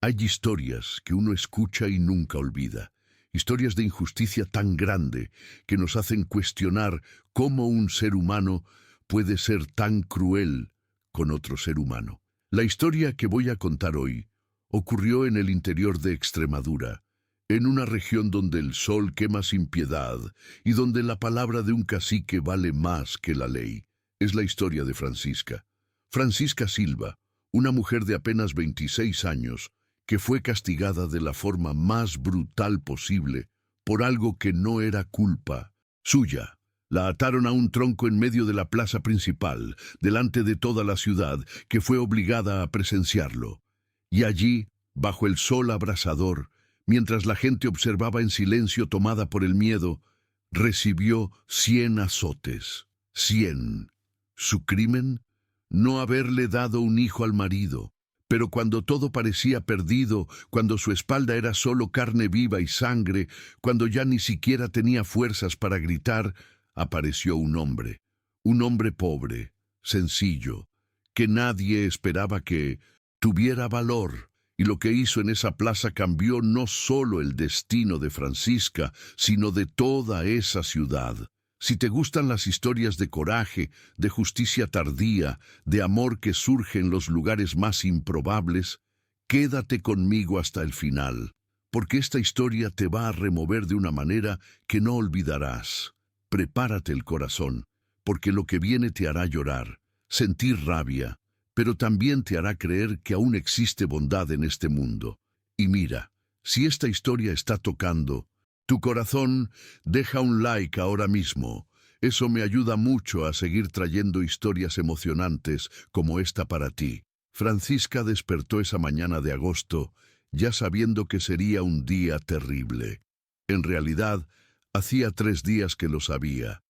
Hay historias que uno escucha y nunca olvida, historias de injusticia tan grande que nos hacen cuestionar cómo un ser humano puede ser tan cruel con otro ser humano. La historia que voy a contar hoy ocurrió en el interior de Extremadura, en una región donde el sol quema sin piedad y donde la palabra de un cacique vale más que la ley. Es la historia de Francisca. Francisca Silva, una mujer de apenas 26 años, que fue castigada de la forma más brutal posible por algo que no era culpa suya. La ataron a un tronco en medio de la plaza principal, delante de toda la ciudad, que fue obligada a presenciarlo. Y allí, bajo el sol abrasador, mientras la gente observaba en silencio tomada por el miedo, recibió 100 azotes. 100. Su crimen, no haberle dado un hijo al marido. Pero cuando todo parecía perdido, cuando su espalda era solo carne viva y sangre, cuando ya ni siquiera tenía fuerzas para gritar, apareció un hombre pobre, sencillo, que nadie esperaba que tuviera valor. Y lo que hizo en esa plaza cambió no solo el destino de Francisca, sino de toda esa ciudad. Si te gustan las historias de coraje, de justicia tardía, de amor que surge en los lugares más improbables, quédate conmigo hasta el final, porque esta historia te va a remover de una manera que no olvidarás. Prepárate el corazón, porque lo que viene te hará llorar, sentir rabia, pero también te hará creer que aún existe bondad en este mundo. Y mira, si esta historia está tocando tu corazón, deja un like ahora mismo. Eso me ayuda mucho a seguir trayendo historias emocionantes como esta para ti. Francisca despertó esa mañana de agosto, ya sabiendo que sería un día terrible. En realidad, hacía 3 días que lo sabía.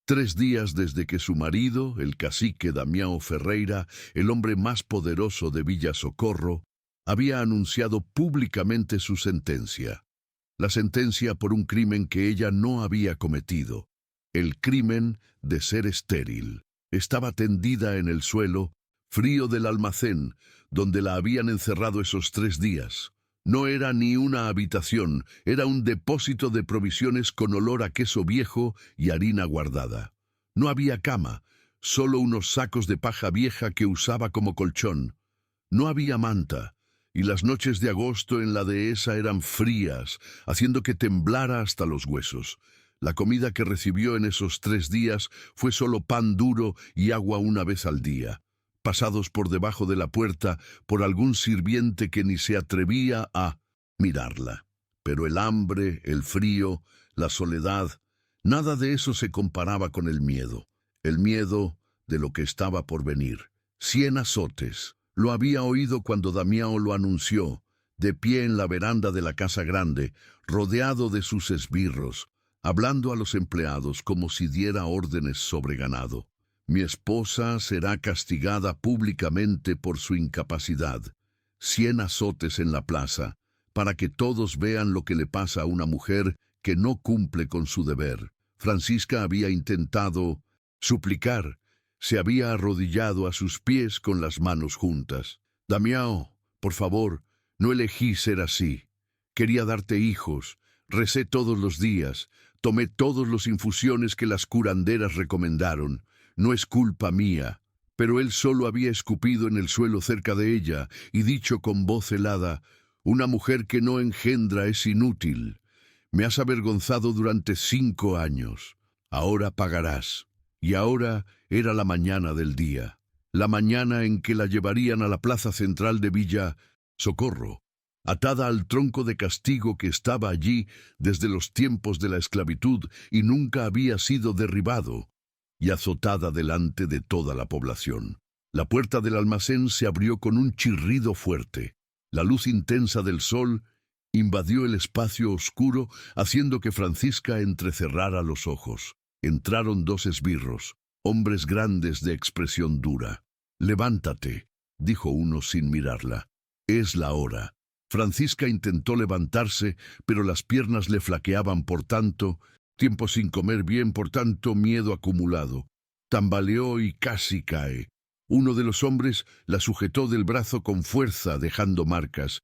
3 días desde que su marido, el cacique Damião Ferreira, el hombre más poderoso de Villa Socorro, había anunciado públicamente su sentencia. La sentencia por un crimen que ella no había cometido, el crimen de ser estéril. Estaba tendida en el suelo, frío del almacén, donde la habían encerrado esos 3 días. No era ni una habitación, era un depósito de provisiones con olor a queso viejo y harina guardada. No había cama, solo unos sacos de paja vieja que usaba como colchón. No había manta, y las noches de agosto en la dehesa eran frías, haciendo que temblara hasta los huesos. La comida que recibió en esos 3 días fue solo pan duro y agua una vez al día, pasados por debajo de la puerta por algún sirviente que ni se atrevía a mirarla. Pero el hambre, el frío, la soledad, nada de eso se comparaba con el miedo de lo que estaba por venir. 100 azotes. Lo había oído cuando Damião lo anunció, de pie en la veranda de la casa grande, rodeado de sus esbirros, hablando a los empleados como si diera órdenes sobre ganado. Mi esposa será castigada públicamente por su incapacidad. 100 azotes en la plaza, para que todos vean lo que le pasa a una mujer que no cumple con su deber. Francisca había intentado suplicar, se había arrodillado a sus pies con las manos juntas. Damião, por favor, no elegí ser así. Quería darte hijos, recé todos los días, tomé todas las infusiones que las curanderas recomendaron. No es culpa mía. Pero él solo había escupido en el suelo cerca de ella y dicho con voz helada, una mujer que no engendra es inútil. Me has avergonzado durante 5 años. Ahora pagarás. Y ahora era la mañana del día, la mañana en que la llevarían a la plaza central de Villa Socorro, atada al tronco de castigo que estaba allí desde los tiempos de la esclavitud y nunca había sido derribado, y azotada delante de toda la población. La puerta del almacén se abrió con un chirrido fuerte. La luz intensa del sol invadió el espacio oscuro, haciendo que Francisca entrecerrara los ojos. Entraron 2 esbirros, hombres grandes de expresión dura. «Levántate», dijo uno sin mirarla. «Es la hora». Francisca intentó levantarse, pero las piernas le flaqueaban por tanto tiempo sin comer bien, por tanto miedo acumulado. Tambaleó y casi cae. Uno de los hombres la sujetó del brazo con fuerza, dejando marcas.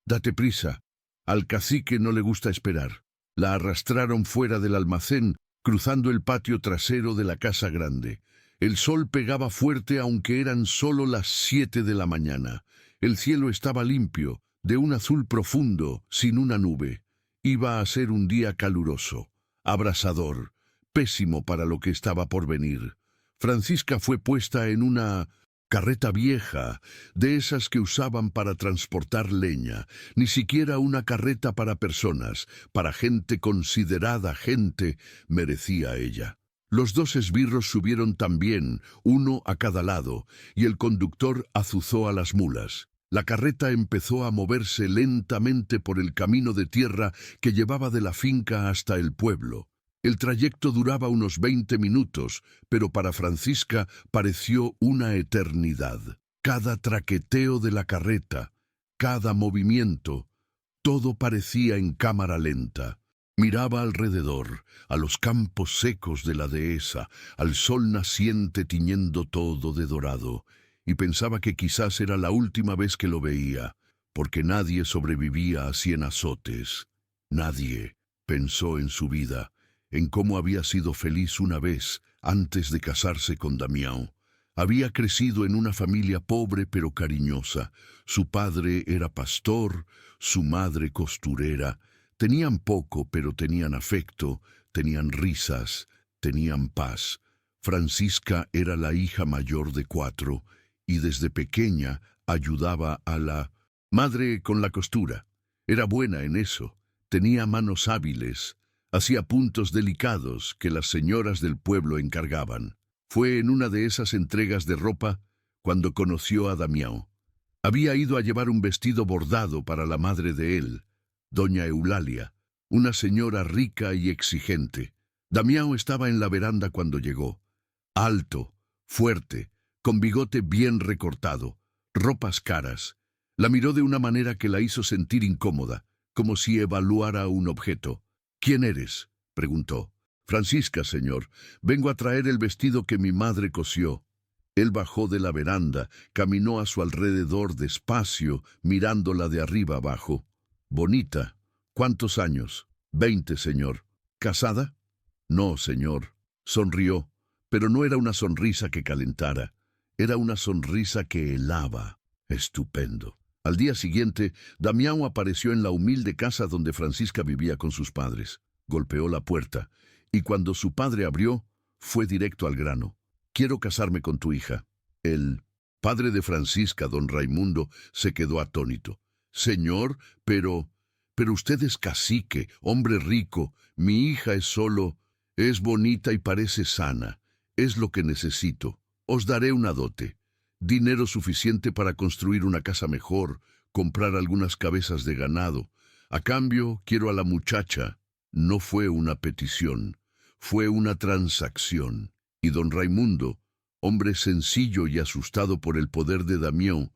Date prisa. Al cacique no le gusta esperar. La arrastraron fuera del almacén, cruzando el patio trasero de la casa grande. El sol pegaba fuerte aunque eran solo las 7 de la mañana. El cielo estaba limpio, de un azul profundo, sin una nube. Iba a ser un día caluroso, abrasador, pésimo para lo que estaba por venir. Francisca fue puesta en una carreta vieja, de esas que usaban para transportar leña, ni siquiera una carreta para personas, para gente considerada gente, merecía ella. Los dos esbirros subieron también, uno a cada lado, y el conductor azuzó a las mulas. La carreta empezó a moverse lentamente por el camino de tierra que llevaba de la finca hasta el pueblo. El trayecto duraba unos 20 minutos, pero para Francisca pareció una eternidad. Cada traqueteo de la carreta, cada movimiento, todo parecía en cámara lenta. Miraba alrededor, a los campos secos de la dehesa, al sol naciente tiñendo todo de dorado, y pensaba que quizás era la última vez que lo veía, porque nadie sobrevivía a 100 azotes. Nadie pensó en su vida, en cómo había sido feliz una vez antes de casarse con Damião. Había crecido en una familia pobre pero cariñosa. Su padre era pastor, su madre costurera. Tenían poco, pero tenían afecto, tenían risas, tenían paz. Francisca era la hija mayor de 4 y desde pequeña ayudaba a la madre con la costura. Era buena en eso, tenía manos hábiles, hacía puntos delicados que las señoras del pueblo encargaban. Fue en una de esas entregas de ropa cuando conoció a Damião. Había ido a llevar un vestido bordado para la madre de él, doña Eulalia, una señora rica y exigente. Damião estaba en la veranda cuando llegó. Alto, fuerte, con bigote bien recortado, ropas caras. La miró de una manera que la hizo sentir incómoda, como si evaluara un objeto. «¿Quién eres?», preguntó. «Francisca, señor. Vengo a traer el vestido que mi madre cosió». Él bajó de la veranda, caminó a su alrededor despacio, mirándola de arriba abajo. «Bonita. ¿Cuántos años?» «20, señor». «¿Casada?» «No, señor». Sonrió, pero no era una sonrisa que calentara. Era una sonrisa que helaba. Estupendo. Al día siguiente, Damião apareció en la humilde casa donde Francisca vivía con sus padres. Golpeó la puerta, y cuando su padre abrió, fue directo al grano. «Quiero casarme con tu hija». El padre de Francisca, don Raimundo, se quedó atónito. «Señor, pero usted es cacique, hombre rico. Mi hija es solo... Es bonita y parece sana. Es lo que necesito. Os daré una dote. Dinero suficiente para construir una casa mejor, comprar algunas cabezas de ganado. A cambio, quiero a la muchacha». No fue una petición, fue una transacción. Y don Raimundo, hombre sencillo y asustado por el poder de Damião,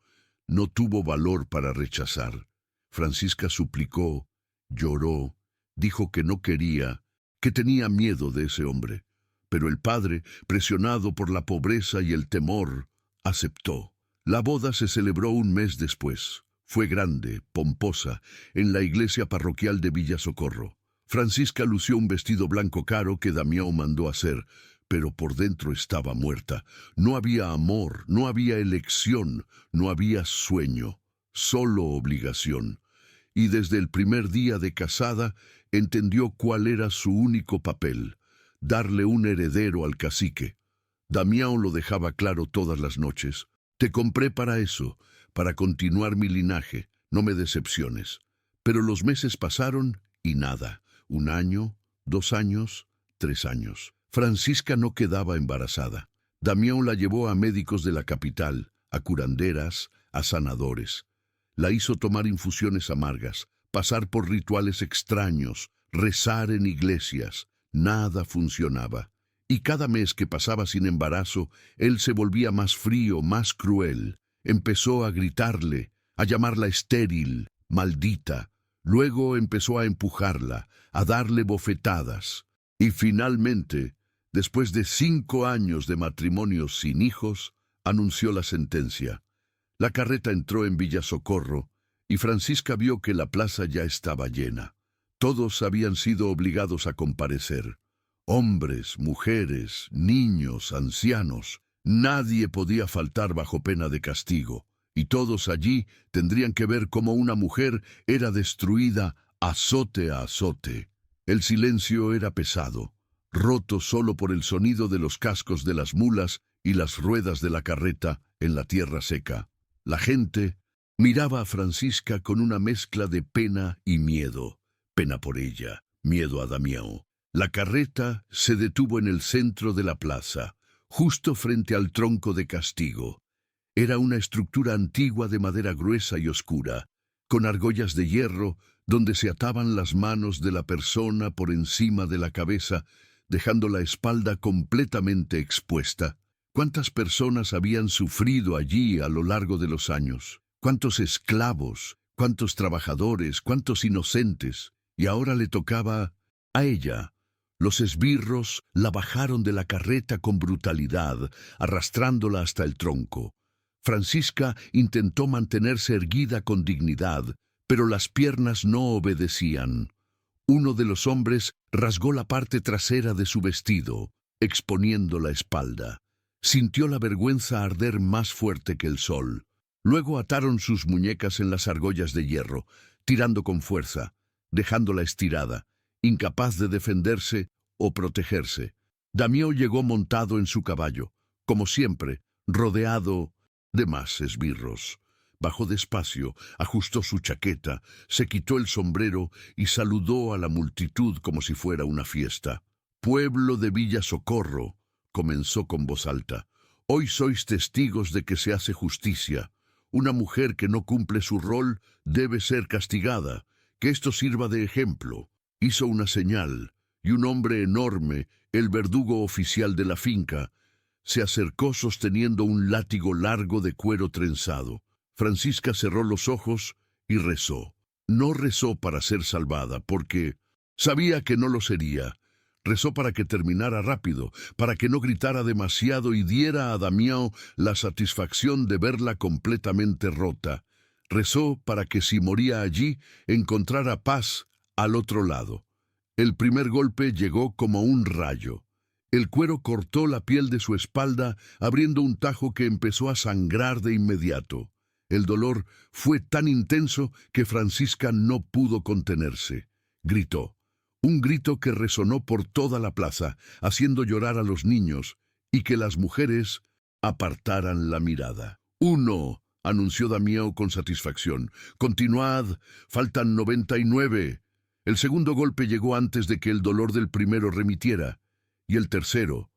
no tuvo valor para rechazar. Francisca suplicó, lloró, dijo que no quería, que tenía miedo de ese hombre. Pero el padre, presionado por la pobreza y el temor, aceptó. La boda se celebró un mes después. Fue grande, pomposa, en la iglesia parroquial de Villa Socorro. Francisca lució un vestido blanco caro que Damião mandó hacer, pero por dentro estaba muerta. No había amor, no había elección, no había sueño, solo obligación. Y desde el primer día de casada entendió cuál era su único papel: darle un heredero al cacique. Damião lo dejaba claro todas las noches. «Te compré para eso, para continuar mi linaje, no me decepciones». Pero los meses pasaron y nada. 1 año, 2 años, 3 años. Francisca no quedaba embarazada. Damião la llevó a médicos de la capital, a curanderas, a sanadores. La hizo tomar infusiones amargas, pasar por rituales extraños, rezar en iglesias. Nada funcionaba. Y cada mes que pasaba sin embarazo, él se volvía más frío, más cruel. Empezó a gritarle, a llamarla estéril, maldita. Luego empezó a empujarla, a darle bofetadas. Y finalmente, después de 5 años de matrimonio sin hijos, anunció la sentencia. La carreta entró en Villa Socorro. y Francisca vio que la plaza ya estaba llena. Todos habían sido obligados a comparecer. Hombres, mujeres, niños, ancianos. Nadie podía faltar bajo pena de castigo, y todos allí tendrían que ver cómo una mujer era destruida azote a azote. El silencio era pesado, roto solo por el sonido de los cascos de las mulas y las ruedas de la carreta en la tierra seca. La gente miraba a Francisca con una mezcla de pena y miedo. Pena por ella, miedo a Damião. La carreta se detuvo en el centro de la plaza, justo frente al tronco de castigo. Era una estructura antigua de madera gruesa y oscura, con argollas de hierro donde se ataban las manos de la persona por encima de la cabeza, dejando la espalda completamente expuesta. ¿Cuántas personas habían sufrido allí a lo largo de los años? ¿Cuántos esclavos? ¿Cuántos trabajadores? ¿Cuántos inocentes? Y ahora le tocaba a ella. Los esbirros la bajaron de la carreta con brutalidad, arrastrándola hasta el tronco. Francisca intentó mantenerse erguida con dignidad, pero las piernas no obedecían. Uno de los hombres rasgó la parte trasera de su vestido, exponiendo la espalda. Sintió la vergüenza arder más fuerte que el sol. Luego ataron sus muñecas en las argollas de hierro, tirando con fuerza, dejándola estirada, incapaz de defenderse o protegerse. Damião llegó montado en su caballo, como siempre, rodeado de más esbirros. Bajó despacio, ajustó su chaqueta, se quitó el sombrero y saludó a la multitud como si fuera una fiesta. «Pueblo de Villa Socorro», comenzó con voz alta, «hoy sois testigos de que se hace justicia. Una mujer que no cumple su rol debe ser castigada. Que esto sirva de ejemplo». Hizo una señal, y un hombre enorme, el verdugo oficial de la finca, se acercó sosteniendo un látigo largo de cuero trenzado. Francisca cerró los ojos y rezó. No rezó para ser salvada, porque sabía que no lo sería. Rezó para que terminara rápido, para que no gritara demasiado y diera a Damião la satisfacción de verla completamente rota. Rezó para que si moría allí, encontrara paz al otro lado. El primer golpe llegó como un rayo. El cuero cortó la piel de su espalda, abriendo un tajo que empezó a sangrar de inmediato. El dolor fue tan intenso que Francisca no pudo contenerse. Gritó. Un grito que resonó por toda la plaza, haciendo llorar a los niños, y que las mujeres apartaran la mirada. «Uno», anunció Damião con satisfacción. «Continuad, faltan 99». El segundo golpe llegó antes de que el dolor del primero remitiera, y el tercero,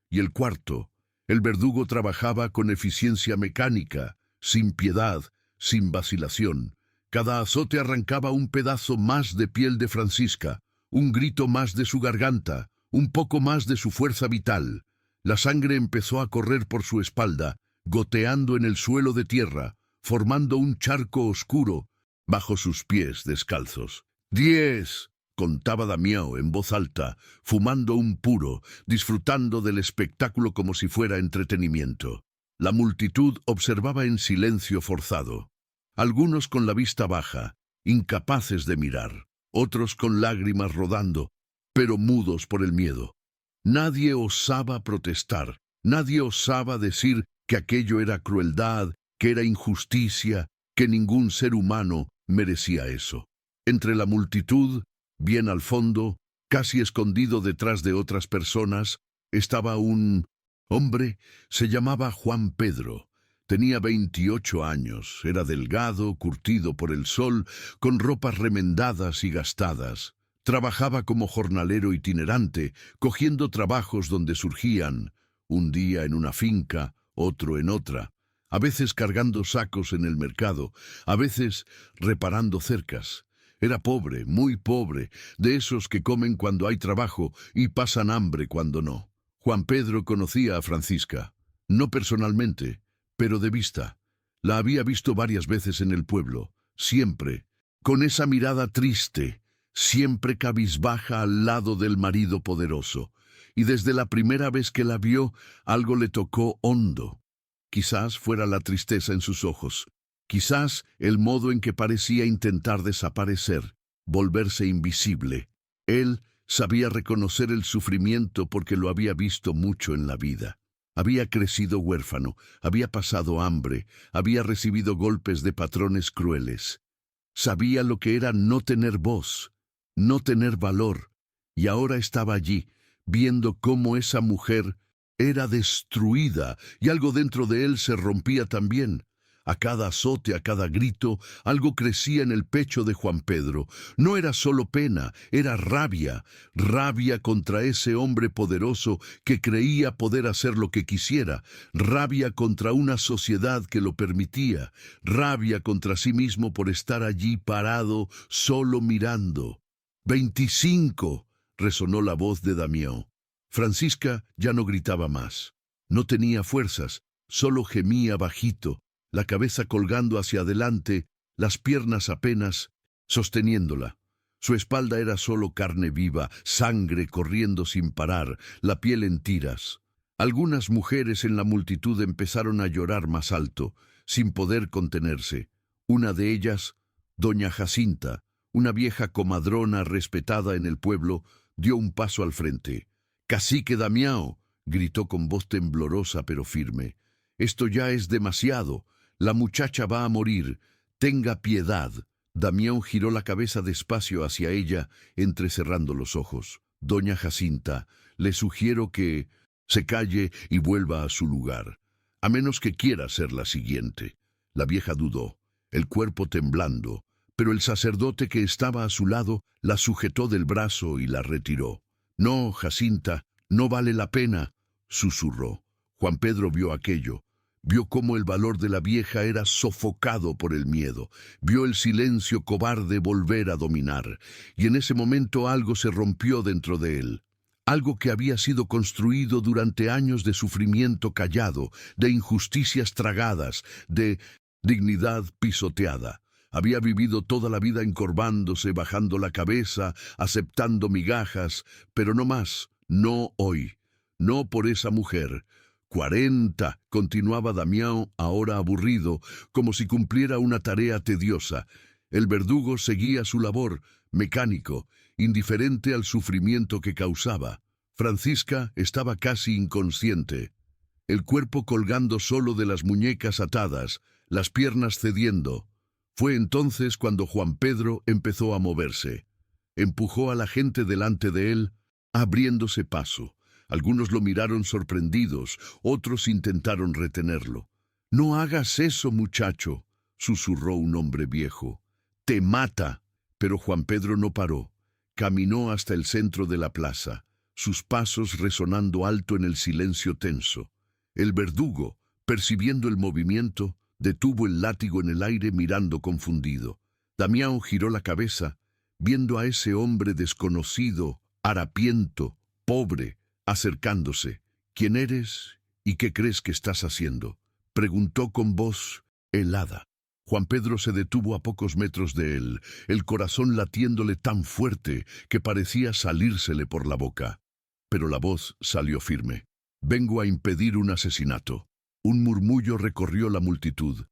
y el cuarto. El verdugo trabajaba con eficiencia mecánica, sin piedad, sin vacilación. Cada azote arrancaba un pedazo más de piel de Francisca, un grito más de su garganta, un poco más de su fuerza vital. La sangre empezó a correr por su espalda, goteando en el suelo de tierra, formando un charco oscuro bajo sus pies descalzos. 10, contaba Damião en voz alta, fumando un puro, disfrutando del espectáculo como si fuera entretenimiento. La multitud observaba en silencio forzado. Algunos con la vista baja, incapaces de mirar, otros con lágrimas rodando, pero mudos por el miedo. Nadie osaba protestar, nadie osaba decir que aquello era crueldad, que era injusticia, que ningún ser humano merecía eso. Entre la multitud, bien al fondo, casi escondido detrás de otras personas, estaba un hombre. Se llamaba Juan Pedro. Tenía 28 años, era delgado, curtido por el sol, con ropas remendadas y gastadas. Trabajaba como jornalero itinerante, cogiendo trabajos donde surgían, un día en una finca, otro en otra, a veces cargando sacos en el mercado, a veces reparando cercas. Era pobre, muy pobre, de esos que comen cuando hay trabajo y pasan hambre cuando no. Juan Pedro conocía a Francisca, no personalmente, pero de vista. La había visto varias veces en el pueblo, siempre, con esa mirada triste, siempre cabizbaja al lado del marido poderoso, y desde la primera vez que la vio, algo le tocó hondo. Quizás fuera la tristeza en sus ojos, Quizás el modo en que parecía intentar desaparecer, volverse invisible. Él sabía reconocer el sufrimiento porque lo había visto mucho en la vida. Había crecido huérfano, había pasado hambre, había recibido golpes de patrones crueles. Sabía lo que era no tener voz, no tener valor, y ahora estaba allí, viendo cómo esa mujer era destruida y algo dentro de él se rompía también. A cada azote, a cada grito, algo crecía en el pecho de Juan Pedro. No era solo pena, era rabia, rabia contra ese hombre poderoso que creía poder hacer lo que quisiera, rabia contra una sociedad que lo permitía, rabia contra sí mismo por estar allí parado, solo mirando. ¡25! Resonó la voz de Damián. Francisca ya no gritaba más. No tenía fuerzas, solo gemía bajito, la cabeza colgando hacia adelante, las piernas apenas sosteniéndola. Su espalda era solo carne viva, sangre corriendo sin parar, la piel en tiras. Algunas mujeres en la multitud empezaron a llorar más alto, sin poder contenerse. Una de ellas, doña Jacinta, una vieja comadrona respetada en el pueblo, dio un paso al frente. «Cacique Damián», gritó con voz temblorosa pero firme. «Esto ya es demasiado. La muchacha va a morir. Tenga piedad». Damián giró la cabeza despacio hacia ella, entrecerrando los ojos. «Doña Jacinta, le sugiero que se calle y vuelva a su lugar, a menos que quiera ser la siguiente». La vieja dudó, el cuerpo temblando, pero el sacerdote que estaba a su lado la sujetó del brazo y la retiró. «No, Jacinta, no vale la pena», susurró. Juan Pedro vio aquello. Vio cómo el valor de la vieja era sofocado por el miedo. Vio el silencio cobarde volver a dominar. Y en ese momento algo se rompió dentro de él. Algo que había sido construido durante años de sufrimiento callado, de injusticias tragadas, de dignidad pisoteada. Había vivido toda la vida encorvándose, bajando la cabeza, aceptando migajas, pero no más, no hoy, no por esa mujer. 40, continuaba Damián, ahora aburrido, como si cumpliera una tarea tediosa. El verdugo seguía su labor, mecánico, indiferente al sufrimiento que causaba. Francisca estaba casi inconsciente, el cuerpo colgando solo de las muñecas atadas, las piernas cediendo. Fue entonces cuando Juan Pedro empezó a moverse. Empujó a la gente delante de él, abriéndose paso. Algunos lo miraron sorprendidos, otros intentaron retenerlo. «No hagas eso, muchacho», susurró un hombre viejo. «Te mata». Pero Juan Pedro no paró. Caminó hasta el centro de la plaza, sus pasos resonando alto en el silencio tenso. El verdugo, percibiendo el movimiento, detuvo el látigo en el aire mirando confundido. Damián giró la cabeza, viendo a ese hombre desconocido, harapiento, pobre, acercándose. «¿Quién eres y qué crees que estás haciendo?», preguntó con voz helada. Juan Pedro se detuvo a pocos metros de él, el corazón latiéndole tan fuerte que parecía salírsele por la boca. Pero la voz salió firme. «Vengo a impedir un asesinato». Un murmullo recorrió la multitud.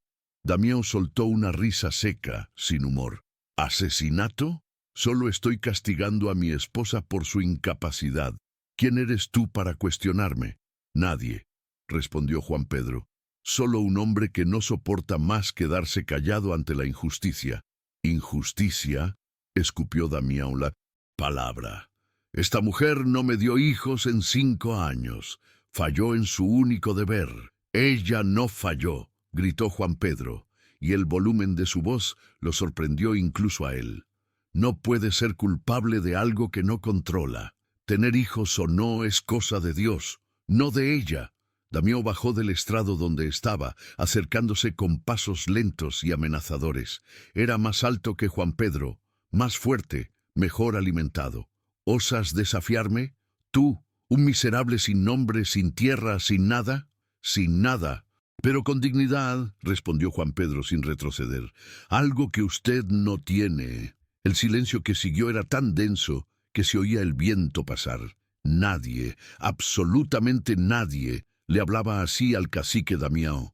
Damián soltó una risa seca, sin humor. «¿Asesinato? Solo estoy castigando a mi esposa por su incapacidad. ¿Quién eres tú para cuestionarme?» «Nadie», respondió Juan Pedro. «Solo un hombre que no soporta más quedarse callado ante la injusticia». «¿Injusticia?», escupió Damián la palabra. «Esta mujer no me dio hijos en 5 años. Falló en su único deber». «Ella no falló», gritó Juan Pedro, y el volumen de su voz lo sorprendió incluso a él. «No puede ser culpable de algo que no controla. Tener hijos o no es cosa de Dios, no de ella». Damián bajó del estrado donde estaba, acercándose con pasos lentos y amenazadores. Era más alto que Juan Pedro, más fuerte, mejor alimentado. «¿Osas desafiarme? ¿Tú, un miserable sin nombre, sin tierra, sin nada?» «Sin nada, pero con dignidad», respondió Juan Pedro sin retroceder. «Algo que usted no tiene». El silencio que siguió era tan denso que se oía el viento pasar. Nadie, absolutamente nadie, le hablaba así al cacique Damián.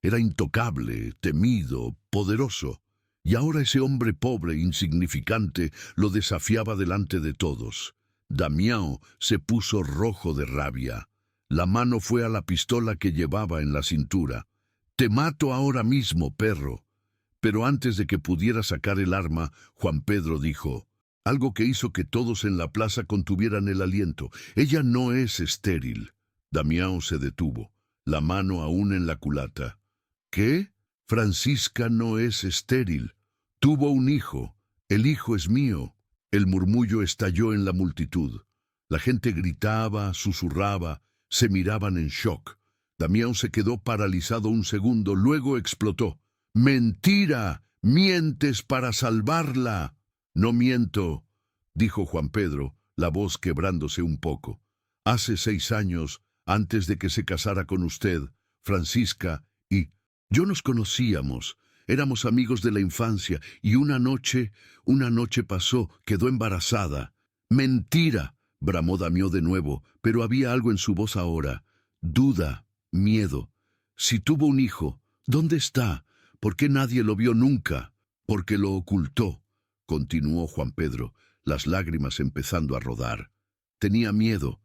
Era intocable, temido, poderoso. Y ahora ese hombre pobre, insignificante, lo desafiaba delante de todos. Damião se puso rojo de rabia. La mano fue a la pistola que llevaba en la cintura. «Te mato ahora mismo, perro». Pero antes de que pudiera sacar el arma, Juan Pedro dijo algo que hizo que todos en la plaza contuvieran el aliento. «Ella no es estéril». Damião se detuvo, la mano aún en la culata. «¿Qué? Francisca no es estéril. Tuvo un hijo. El hijo es mío». El murmullo estalló en la multitud. La gente gritaba, susurraba, se miraban en shock. Damião se quedó paralizado un segundo, luego explotó. «¡Mentira! ¡Mientes para salvarla!». «No miento», dijo Juan Pedro, la voz quebrándose un poco. «Hace 6 años, antes de que se casara con usted, Francisca y yo nos conocíamos. Éramos amigos de la infancia y una noche pasó, quedó embarazada». «¡Mentira!», bramó Damião de nuevo, pero había algo en su voz ahora. Duda, miedo. «Si tuvo un hijo, ¿dónde está? ¿Por qué nadie lo vio nunca?». «Porque lo ocultó», continuó Juan Pedro, las lágrimas empezando a rodar. «Tenía miedo.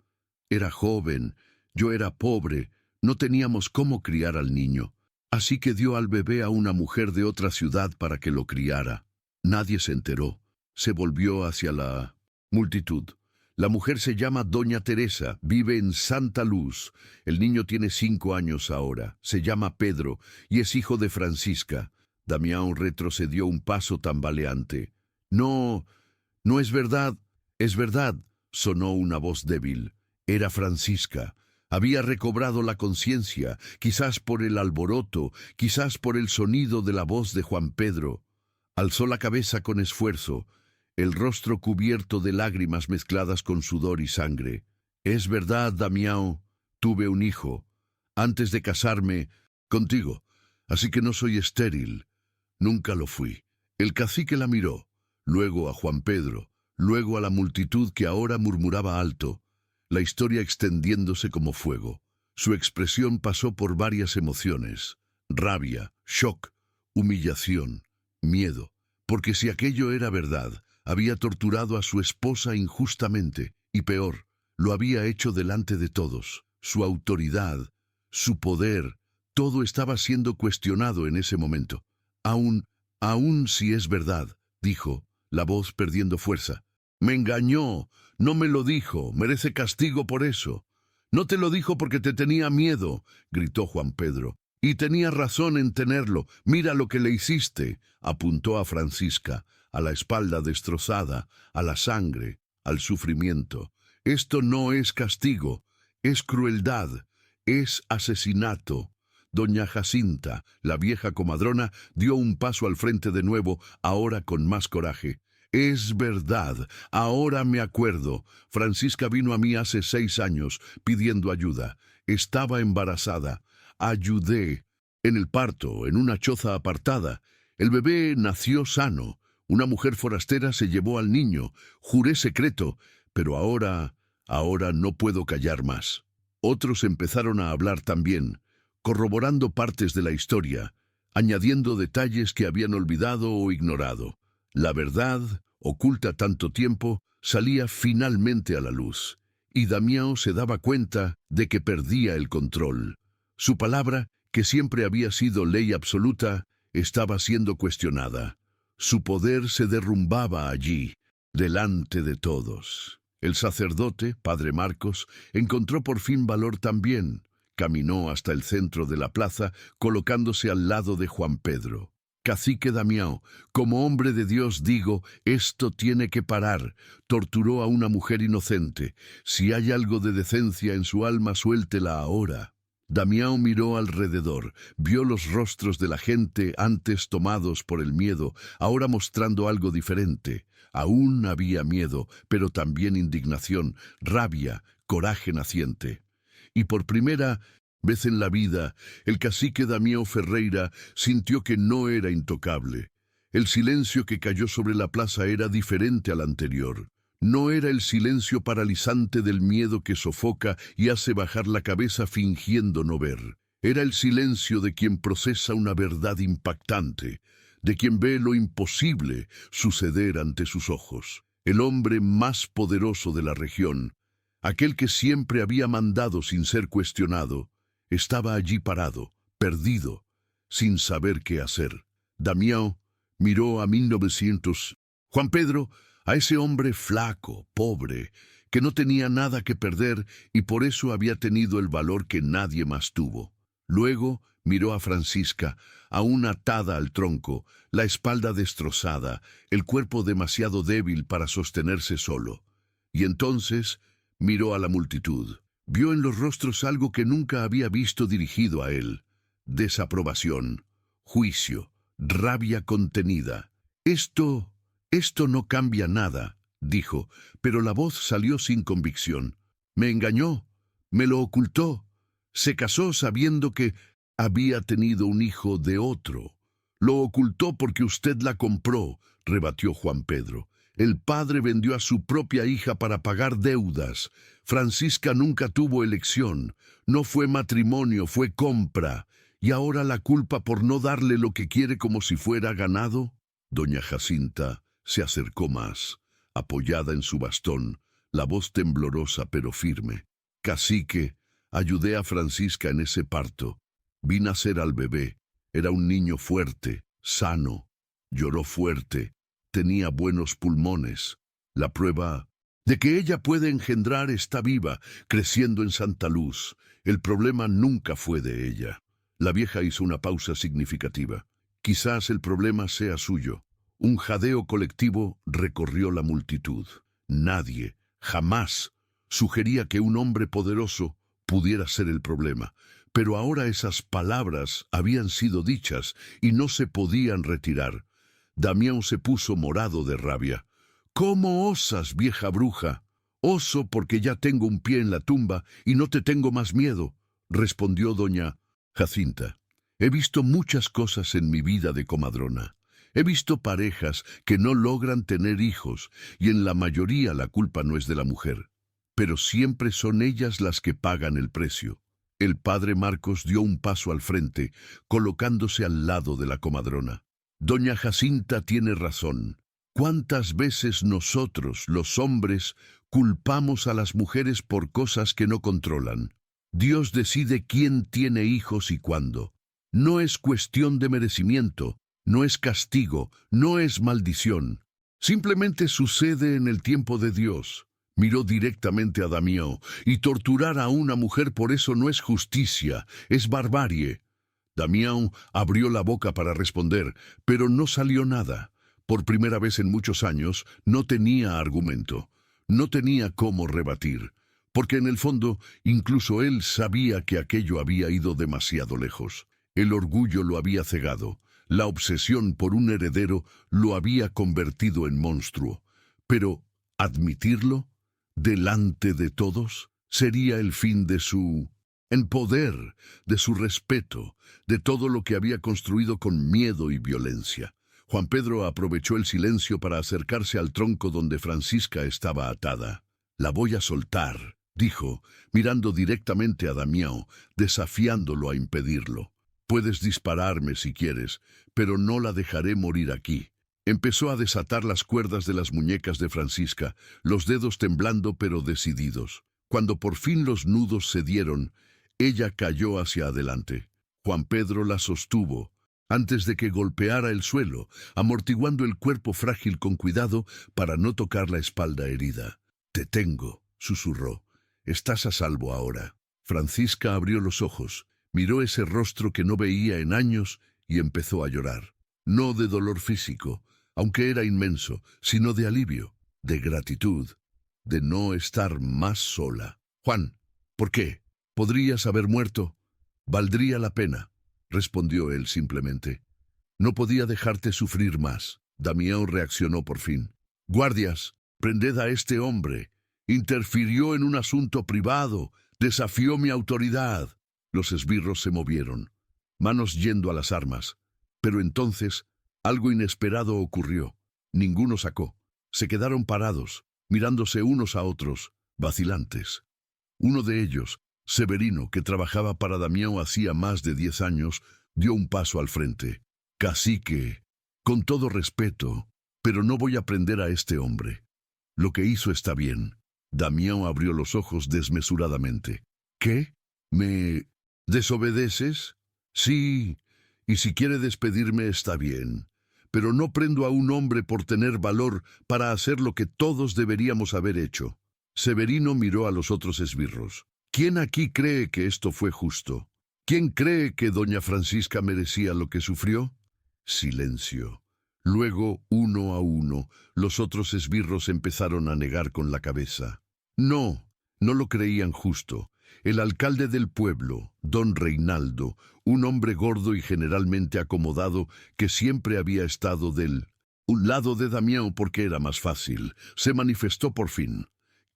Era joven, yo era pobre, no teníamos cómo criar al niño. Así que dio al bebé a una mujer de otra ciudad para que lo criara. Nadie se enteró. Se volvió hacia la multitud. La mujer se llama Doña Teresa, vive en Santa Luz. El niño tiene 5 años ahora. Se llama Pedro y es hijo de Francisca». Damião retrocedió un paso tambaleante. «No, no es verdad». «Es verdad», sonó una voz débil. Era Francisca. Había recobrado la conciencia, quizás por el alboroto, quizás por el sonido de la voz de Juan Pedro. Alzó la cabeza con esfuerzo, el rostro cubierto de lágrimas mezcladas con sudor y sangre. «Es verdad, Damião, tuve un hijo, antes de casarme contigo, así que no soy estéril. Nunca lo fui». El cacique la miró, luego a Juan Pedro, luego a la multitud que ahora murmuraba alto, la historia extendiéndose como fuego. Su expresión pasó por varias emociones: rabia, shock, humillación, miedo, porque si aquello era verdad, había torturado a su esposa injustamente, y peor, lo había hecho delante de todos. Su autoridad, su poder, todo estaba siendo cuestionado en ese momento. Aún si es verdad», dijo, la voz perdiendo fuerza. «Me engañó, no me lo dijo, merece castigo por eso». «No te lo dijo porque te tenía miedo», gritó Juan Pedro. «Y tenía razón en tenerlo. Mira lo que le hiciste». Apuntó a Francisca, a la espalda destrozada, a la sangre, al sufrimiento. «Esto no es castigo, es crueldad, es asesinato». Doña Jacinta, la vieja comadrona, dio un paso al frente de nuevo, ahora con más coraje. «Es verdad, ahora me acuerdo. Francisca vino a mí hace 6 años pidiendo ayuda. Estaba embarazada. Ayudé. En el parto, en una choza apartada. El bebé nació sano. Una mujer forastera se llevó al niño. Juré secreto, pero ahora no puedo callar más». Otros empezaron a hablar también, corroborando partes de la historia, añadiendo detalles que habían olvidado o ignorado. La verdad, oculta tanto tiempo, salía finalmente a la luz, y Damião se daba cuenta de que perdía el control. Su palabra, que siempre había sido ley absoluta, estaba siendo cuestionada. Su poder se derrumbaba allí, delante de todos. El sacerdote, padre Marcos, encontró por fin valor también. Caminó hasta el centro de la plaza, colocándose al lado de Juan Pedro. «Cacique Damião, como hombre de Dios digo, esto tiene que parar. Torturó a una mujer inocente. Si hay algo de decencia en su alma, suéltela ahora». Damião miró alrededor, vio los rostros de la gente antes tomados por el miedo, ahora mostrando algo diferente. Aún había miedo, pero también indignación, rabia, coraje naciente. Y por primera vez en la vida, el cacique Damião Ferreira sintió que no era intocable. El silencio que cayó sobre la plaza era diferente al anterior. No era el silencio paralizante del miedo que sofoca y hace bajar la cabeza fingiendo no ver. Era el silencio de quien procesa una verdad impactante, de quien ve lo imposible suceder ante sus ojos. El hombre más poderoso de la región, aquel que siempre había mandado sin ser cuestionado, estaba allí parado, perdido, sin saber qué hacer. Damião miró a 1900. Juan Pedro, a ese hombre flaco, pobre, que no tenía nada que perder y por eso había tenido el valor que nadie más tuvo. Luego miró a Francisca, aún atada al tronco, la espalda destrozada, el cuerpo demasiado débil para sostenerse solo. Y entonces miró a la multitud. Vio en los rostros algo que nunca había visto dirigido a él: desaprobación, juicio, rabia contenida. Esto no cambia nada, dijo, pero la voz salió sin convicción. Me engañó, me lo ocultó. Se casó sabiendo que había tenido un hijo de otro. Lo ocultó porque usted la compró, rebatió Juan Pedro. El padre vendió a su propia hija para pagar deudas. Francisca nunca tuvo elección. No fue matrimonio, fue compra. ¿Y ahora la culpa por no darle lo que quiere como si fuera ganado? Doña Jacinta se acercó más, apoyada en su bastón, la voz temblorosa pero firme. Cacique, ayudé a Francisca en ese parto. Vi nacer al bebé. Era un niño fuerte, sano. Lloró fuerte. Tenía buenos pulmones. La prueba de que ella puede engendrar está viva, creciendo en Santa Luz. El problema nunca fue de ella. La vieja hizo una pausa significativa. Quizás el problema sea suyo. Un jadeo colectivo recorrió la multitud. Nadie, jamás, sugería que un hombre poderoso pudiera ser el problema. Pero ahora esas palabras habían sido dichas y no se podían retirar. Damião se puso morado de rabia. ¿Cómo osas, vieja bruja? Oso porque ya tengo un pie en la tumba y no te tengo más miedo, respondió doña Jacinta. He visto muchas cosas en mi vida de comadrona. He visto parejas que no logran tener hijos y en la mayoría la culpa no es de la mujer. Pero siempre son ellas las que pagan el precio. El padre Marcos dio un paso al frente, colocándose al lado de la comadrona. Doña Jacinta tiene razón. ¿Cuántas veces nosotros, los hombres, culpamos a las mujeres por cosas que no controlan? Dios decide quién tiene hijos y cuándo. No es cuestión de merecimiento, no es castigo, no es maldición. Simplemente sucede en el tiempo de Dios. Miró directamente a Damião. Y torturar a una mujer por eso no es justicia, es barbarie. Damião abrió la boca para responder, pero no salió nada. Por primera vez en muchos años no tenía argumento. No tenía cómo rebatir. Porque en el fondo, incluso él sabía que aquello había ido demasiado lejos. El orgullo lo había cegado. La obsesión por un heredero lo había convertido en monstruo. Pero, ¿admitirlo? ¿Delante de todos? Sería el fin de su poder, de su respeto, de todo lo que había construido con miedo y violencia. Juan Pedro aprovechó el silencio para acercarse al tronco donde Francisca estaba atada. La voy a soltar, dijo, mirando directamente a Damião, desafiándolo a impedirlo. Puedes dispararme si quieres, pero no la dejaré morir aquí. Empezó a desatar las cuerdas de las muñecas de Francisca, los dedos temblando pero decididos. Cuando por fin los nudos cedieron, ella cayó hacia adelante. Juan Pedro la sostuvo, antes de que golpeara el suelo, amortiguando el cuerpo frágil con cuidado para no tocar la espalda herida. «Te tengo», susurró. «Estás a salvo ahora». Francisca abrió los ojos, miró ese rostro que no veía en años y empezó a llorar. No de dolor físico, aunque era inmenso, sino de alivio, de gratitud, de no estar más sola. «Juan, ¿por qué? ¿Podrías haber muerto?» «Valdría la pena», respondió él simplemente. «No podía dejarte sufrir más». Damião reaccionó por fin. «Guardias, prended a este hombre. Interfirió en un asunto privado, desafió mi autoridad». Los esbirros se movieron, manos yendo a las armas. Pero entonces algo inesperado ocurrió. Ninguno sacó. Se quedaron parados, mirándose unos a otros, vacilantes. Uno de ellos, Severino, que trabajaba para Damião hacía más de 10 años, dio un paso al frente. Cacique, con todo respeto, pero no voy a prender a este hombre. Lo que hizo está bien. Damião abrió los ojos desmesuradamente. ¿Qué? ¿Me desobedeces? Sí, y si quiere despedirme está bien. Pero no prendo a un hombre por tener valor para hacer lo que todos deberíamos haber hecho. Severino miró a los otros esbirros. ¿Quién aquí cree que esto fue justo? ¿Quién cree que doña Francisca merecía lo que sufrió? Silencio. Luego, uno a uno, los otros esbirros empezaron a negar con la cabeza. No, no lo creían justo. El alcalde del pueblo, don Reinaldo, un hombre gordo y generalmente acomodado que siempre había estado del un lado de Damião porque era más fácil, se manifestó por fin.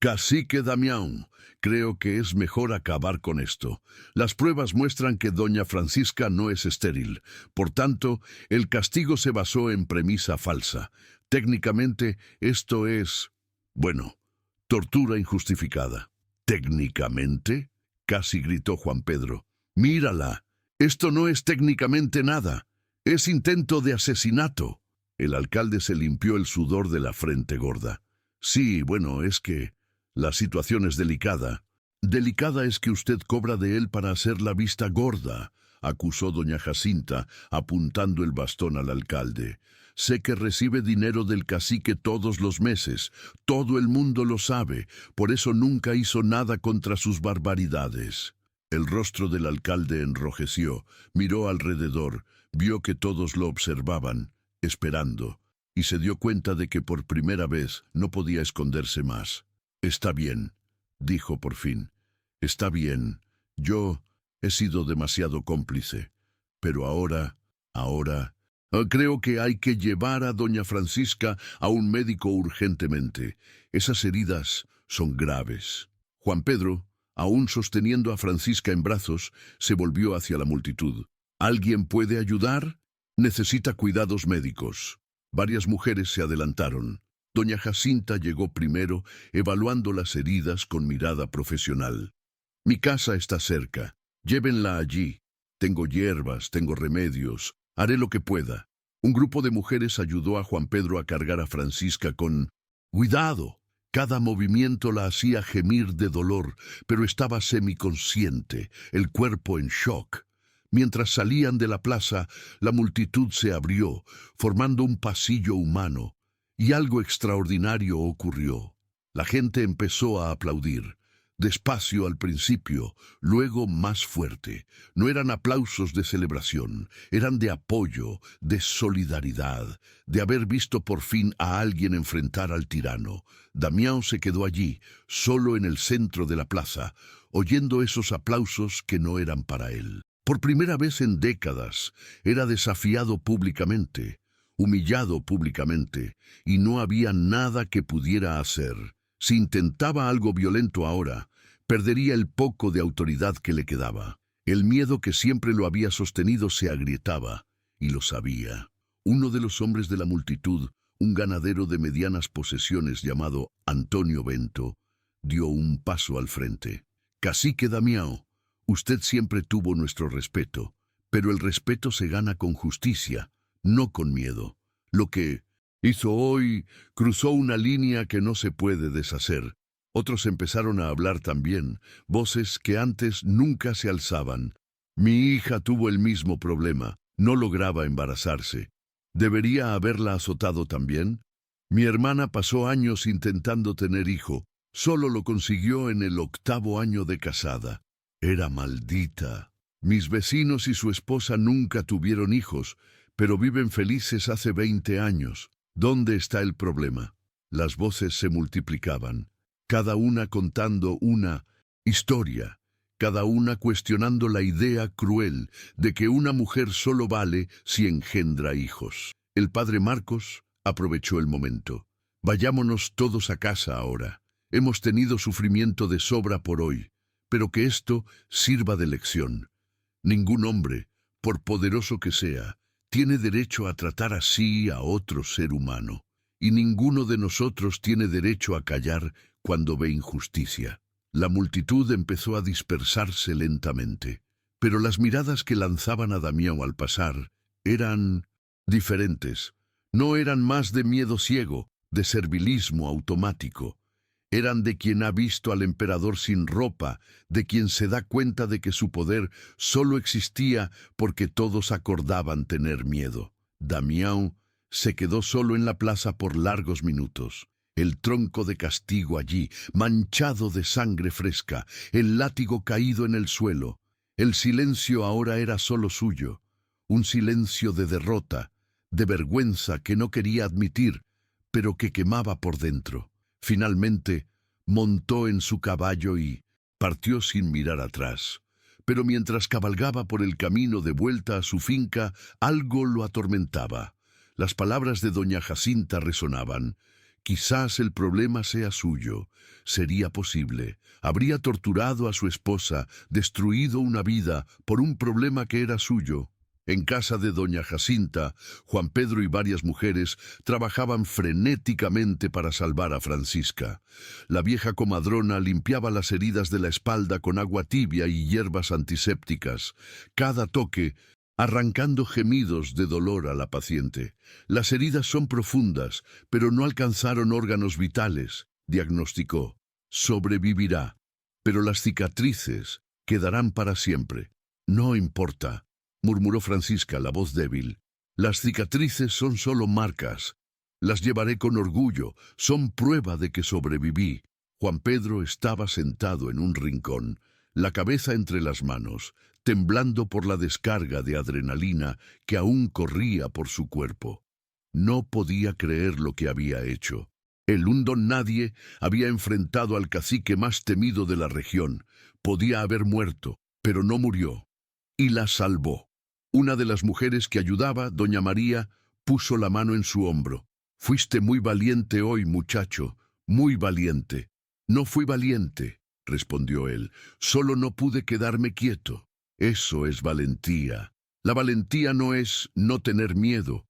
Cacique Damião, creo que es mejor acabar con esto. Las pruebas muestran que doña Francisca no es estéril. Por tanto, el castigo se basó en premisa falsa. Técnicamente, esto es, bueno, tortura injustificada. ¿Técnicamente? Casi gritó Juan Pedro. Mírala. Esto no es técnicamente nada. Es intento de asesinato. El alcalde se limpió el sudor de la frente gorda. Sí, bueno, es que la situación es delicada. Delicada es que usted cobra de él para hacer la vista gorda, acusó doña Jacinta, apuntando el bastón al alcalde. Sé que recibe dinero del cacique todos los meses. Todo el mundo lo sabe. Por eso nunca hizo nada contra sus barbaridades. El rostro del alcalde enrojeció. Miró alrededor. Vio que todos lo observaban, esperando, y se dio cuenta de que por primera vez no podía esconderse más. Está bien, dijo por fin. Está bien. Yo he sido demasiado cómplice. Pero ahora... creo que hay que llevar a doña Francisca a un médico urgentemente. Esas heridas son graves. Juan Pedro, aún sosteniendo a Francisca en brazos, se volvió hacia la multitud. ¿Alguien puede ayudar? Necesita cuidados médicos. Varias mujeres se adelantaron. Doña Jacinta llegó primero, evaluando las heridas con mirada profesional. Mi casa está cerca. Llévenla allí. Tengo hierbas, tengo remedios. Haré lo que pueda. Un grupo de mujeres ayudó a Juan Pedro a cargar a Francisca con cuidado. Cada movimiento la hacía gemir de dolor, pero estaba semiconsciente, el cuerpo en shock. Mientras salían de la plaza, la multitud se abrió, formando un pasillo humano. Y algo extraordinario ocurrió. La gente empezó a aplaudir. Despacio al principio, luego más fuerte. No eran aplausos de celebración, eran de apoyo, de solidaridad, de haber visto por fin a alguien enfrentar al tirano. Damião se quedó allí, solo en el centro de la plaza, oyendo esos aplausos que no eran para él. Por primera vez en décadas, era desafiado públicamente, humillado públicamente, y no había nada que pudiera hacer. Si intentaba algo violento ahora, perdería el poco de autoridad que le quedaba. El miedo que siempre lo había sostenido se agrietaba, y lo sabía. Uno de los hombres de la multitud, un ganadero de medianas posesiones llamado Antonio Bento, dio un paso al frente. Cacique Damião, usted siempre tuvo nuestro respeto, pero el respeto se gana con justicia, no con miedo. Lo que hizo hoy cruzó una línea que no se puede deshacer. Otros empezaron a hablar también, voces que antes nunca se alzaban. Mi hija tuvo el mismo problema, no lograba embarazarse. ¿Debería haberla azotado también? Mi hermana pasó años intentando tener hijo, solo lo consiguió en el 8º año de casada. Era maldita. Mis vecinos y su esposa nunca tuvieron hijos, pero viven felices hace 20 años. ¿Dónde está el problema? Las voces se multiplicaban, cada una contando una historia, cada una cuestionando la idea cruel de que una mujer solo vale si engendra hijos. El padre Marcos aprovechó el momento. Vayámonos todos a casa ahora. Hemos tenido sufrimiento de sobra por hoy, pero que esto sirva de lección. Ningún hombre, por poderoso que sea, tiene derecho a tratar así a otro ser humano, y ninguno de nosotros tiene derecho a callar cuando ve injusticia. La multitud empezó a dispersarse lentamente, pero las miradas que lanzaban a Damián al pasar eran diferentes. No eran más de miedo ciego, de servilismo automático. Eran de quien ha visto al emperador sin ropa, de quien se da cuenta de que su poder solo existía porque todos acordaban tener miedo. Damián se quedó solo en la plaza por largos minutos. El tronco de castigo allí, manchado de sangre fresca, el látigo caído en el suelo. El silencio ahora era solo suyo, un silencio de derrota, de vergüenza que no quería admitir, pero que quemaba por dentro. Finalmente, montó en su caballo y partió sin mirar atrás. Pero mientras cabalgaba por el camino de vuelta a su finca, algo lo atormentaba. Las palabras de doña Jacinta resonaban. Quizás el problema sea suyo. Sería posible. Habría torturado a su esposa, destruido una vida por un problema que era suyo. En casa de doña Jacinta, Juan Pedro y varias mujeres trabajaban frenéticamente para salvar a Francisca. La vieja comadrona limpiaba las heridas de la espalda con agua tibia y hierbas antisépticas. Cada toque arrancando gemidos de dolor a la paciente. Las heridas son profundas, pero no alcanzaron órganos vitales, diagnosticó. Sobrevivirá, pero las cicatrices quedarán para siempre. No importa, murmuró Francisca, la voz débil. Las cicatrices son solo marcas. Las llevaré con orgullo, son prueba de que sobreviví. Juan Pedro estaba sentado en un rincón, la cabeza entre las manos, temblando por la descarga de adrenalina que aún corría por su cuerpo. No podía creer lo que había hecho. El un don nadie había enfrentado al cacique más temido de la región. Podía haber muerto, pero no murió. Y la salvó. Una de las mujeres que ayudaba, doña María, puso la mano en su hombro. «Fuiste muy valiente hoy, muchacho, muy valiente». «No fui valiente», respondió él. «Solo no pude quedarme quieto». Eso es valentía. La valentía no es no tener miedo,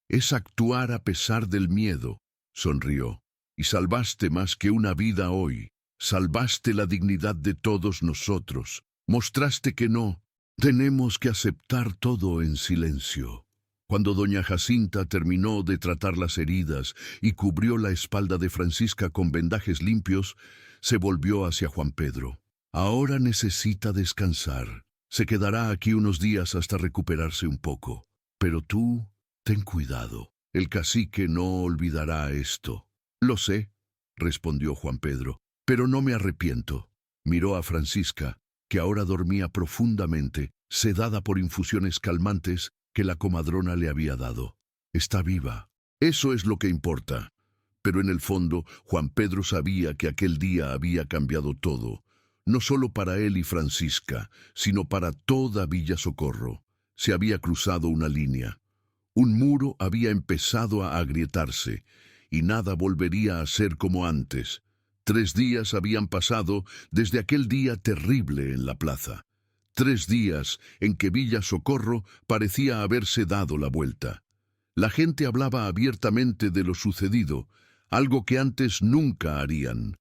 es actuar a pesar del miedo. Sonrió. Y salvaste más que una vida hoy. Salvaste la dignidad de todos nosotros. Mostraste que no. Tenemos que aceptar todo en silencio. Cuando doña Jacinta terminó de tratar las heridas y cubrió la espalda de Francisca con vendajes limpios, se volvió hacia Juan Pedro. Ahora necesita descansar. Se quedará aquí unos días hasta recuperarse un poco. Pero tú, ten cuidado. El cacique no olvidará esto. Lo sé, respondió Juan Pedro, pero no me arrepiento. Miró a Francisca, que ahora dormía profundamente, sedada por infusiones calmantes que la comadrona le había dado. Está viva. Eso es lo que importa. Pero en el fondo, Juan Pedro sabía que aquel día había cambiado todo. No solo para él y Francisca, sino para toda Villa Socorro. Se había cruzado una línea. Un muro había empezado a agrietarse, y nada volvería a ser como antes. 3 días habían pasado desde aquel día terrible en la plaza. 3 días en que Villa Socorro parecía haberse dado la vuelta. La gente hablaba abiertamente de lo sucedido, algo que antes nunca harían.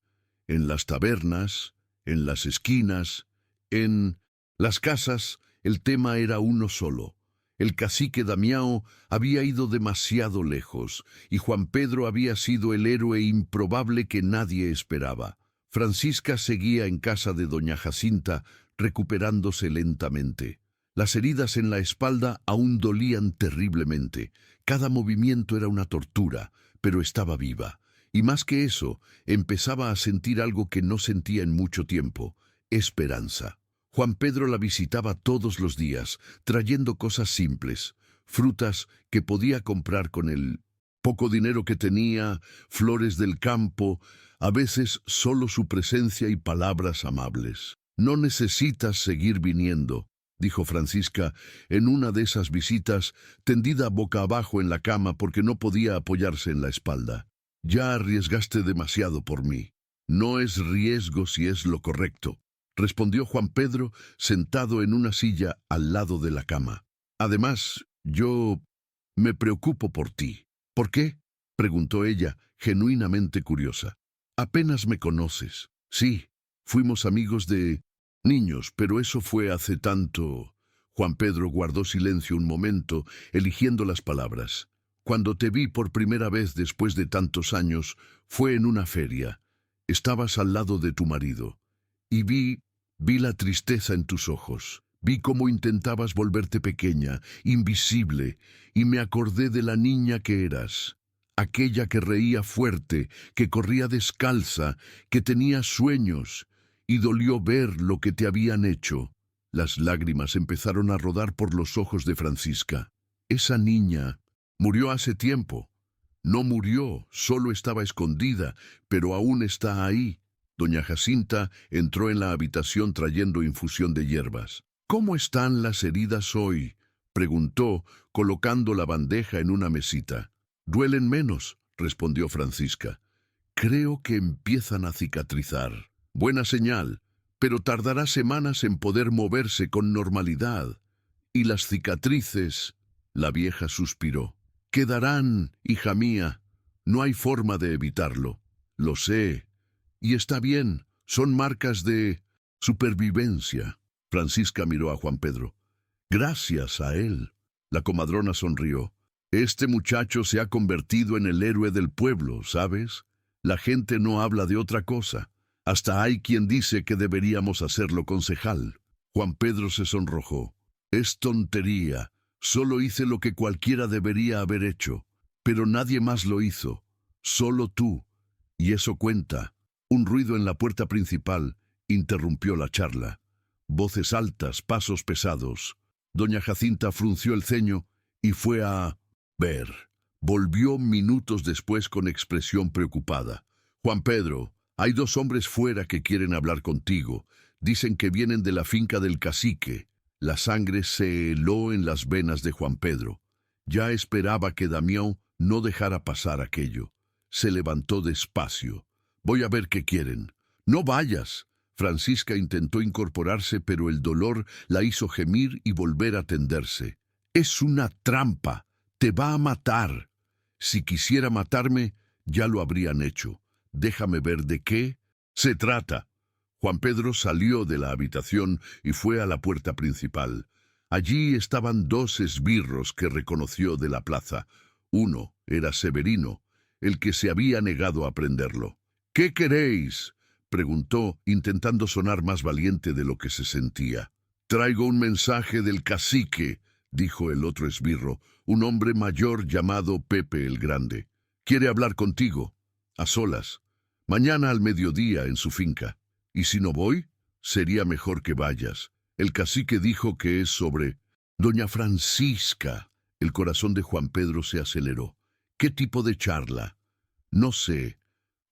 En las tabernas, en las esquinas, en las casas, el tema era uno solo. El cacique Damião había ido demasiado lejos, y Juan Pedro había sido el héroe improbable que nadie esperaba. Francisca seguía en casa de doña Jacinta, recuperándose lentamente. Las heridas en la espalda aún dolían terriblemente. Cada movimiento era una tortura, pero estaba viva. Y más que eso, empezaba a sentir algo que no sentía en mucho tiempo: esperanza. Juan Pedro la visitaba todos los días, trayendo cosas simples, frutas que podía comprar con el poco dinero que tenía, flores del campo, a veces solo su presencia y palabras amables. «No necesitas seguir viniendo», dijo Francisca en una de esas visitas, tendida boca abajo en la cama porque no podía apoyarse en la espalda. «Ya arriesgaste demasiado por mí». «No es riesgo si es lo correcto», respondió Juan Pedro, sentado en una silla al lado de la cama. «Además, yo me preocupo por ti». «¿Por qué?», preguntó ella, genuinamente curiosa. «Apenas me conoces». «Sí, Fuimos amigos de niños, pero eso fue hace tanto. Juan Pedro guardó silencio un momento, eligiendo las palabras. Cuando te vi por primera vez después de tantos años, fue en una feria. Estabas al lado de tu marido. Y vi la tristeza en tus ojos. Vi cómo intentabas volverte pequeña, invisible, y me acordé de la niña que eras. Aquella que reía fuerte, que corría descalza, que tenía sueños, y dolió ver lo que te habían hecho. Las lágrimas empezaron a rodar por los ojos de Francisca. Esa niña murió hace tiempo. No murió, solo estaba escondida, pero aún está ahí. Doña Jacinta entró en la habitación trayendo infusión de hierbas. ¿Cómo están las heridas hoy?, preguntó, colocando la bandeja en una mesita. «Duelen menos», respondió Francisca. «Creo que empiezan a cicatrizar. Buena señal, pero tardará semanas en poder moverse con normalidad. Y las cicatrices», la vieja suspiró, «quedarán, hija mía. No hay forma de evitarlo. Lo sé. Y está bien, son marcas de supervivencia». Francisca miró a Juan Pedro. «Gracias a él». La comadrona sonrió. «Este muchacho se ha convertido en el héroe del pueblo, ¿sabes? La gente no habla de otra cosa. Hasta hay quien dice que deberíamos hacerlo concejal». Juan Pedro se sonrojó. «Es tontería. Solo hice lo que cualquiera debería haber hecho. Pero nadie más lo hizo. Solo tú. Y eso cuenta». Un ruido en la puerta principal interrumpió la charla. Voces altas, pasos pesados. Doña Jacinta frunció el ceño y fue a ver. Volvió minutos después con expresión preocupada. «Juan Pedro, hay 2 hombres fuera que quieren hablar contigo. Dicen que vienen de la finca del cacique». La sangre se heló en las venas de Juan Pedro. Ya esperaba que Damián no dejara pasar aquello. Se levantó despacio. «Voy a ver qué quieren». «No vayas». Francisca intentó incorporarse, pero el dolor la hizo gemir y volver a tenderse. «Es una trampa. Te va a matar». «Si quisiera matarme, ya lo habrían hecho. Déjame ver de qué se trata». Juan Pedro salió de la habitación y fue a la puerta principal. Allí estaban 2 esbirros que reconoció de la plaza. Uno era Severino, el que se había negado a prenderlo. «¿Qué queréis?», preguntó, intentando sonar más valiente de lo que se sentía. «Traigo un mensaje del cacique», dijo el otro esbirro, un hombre mayor llamado Pepe el Grande. «Quiere hablar contigo, a solas, mañana al mediodía en su finca. ¿Y si no voy? Sería mejor que vayas. El cacique dijo que es sobre Doña Francisca». El corazón de Juan Pedro se aceleró. «¿Qué tipo de charla?». «No sé.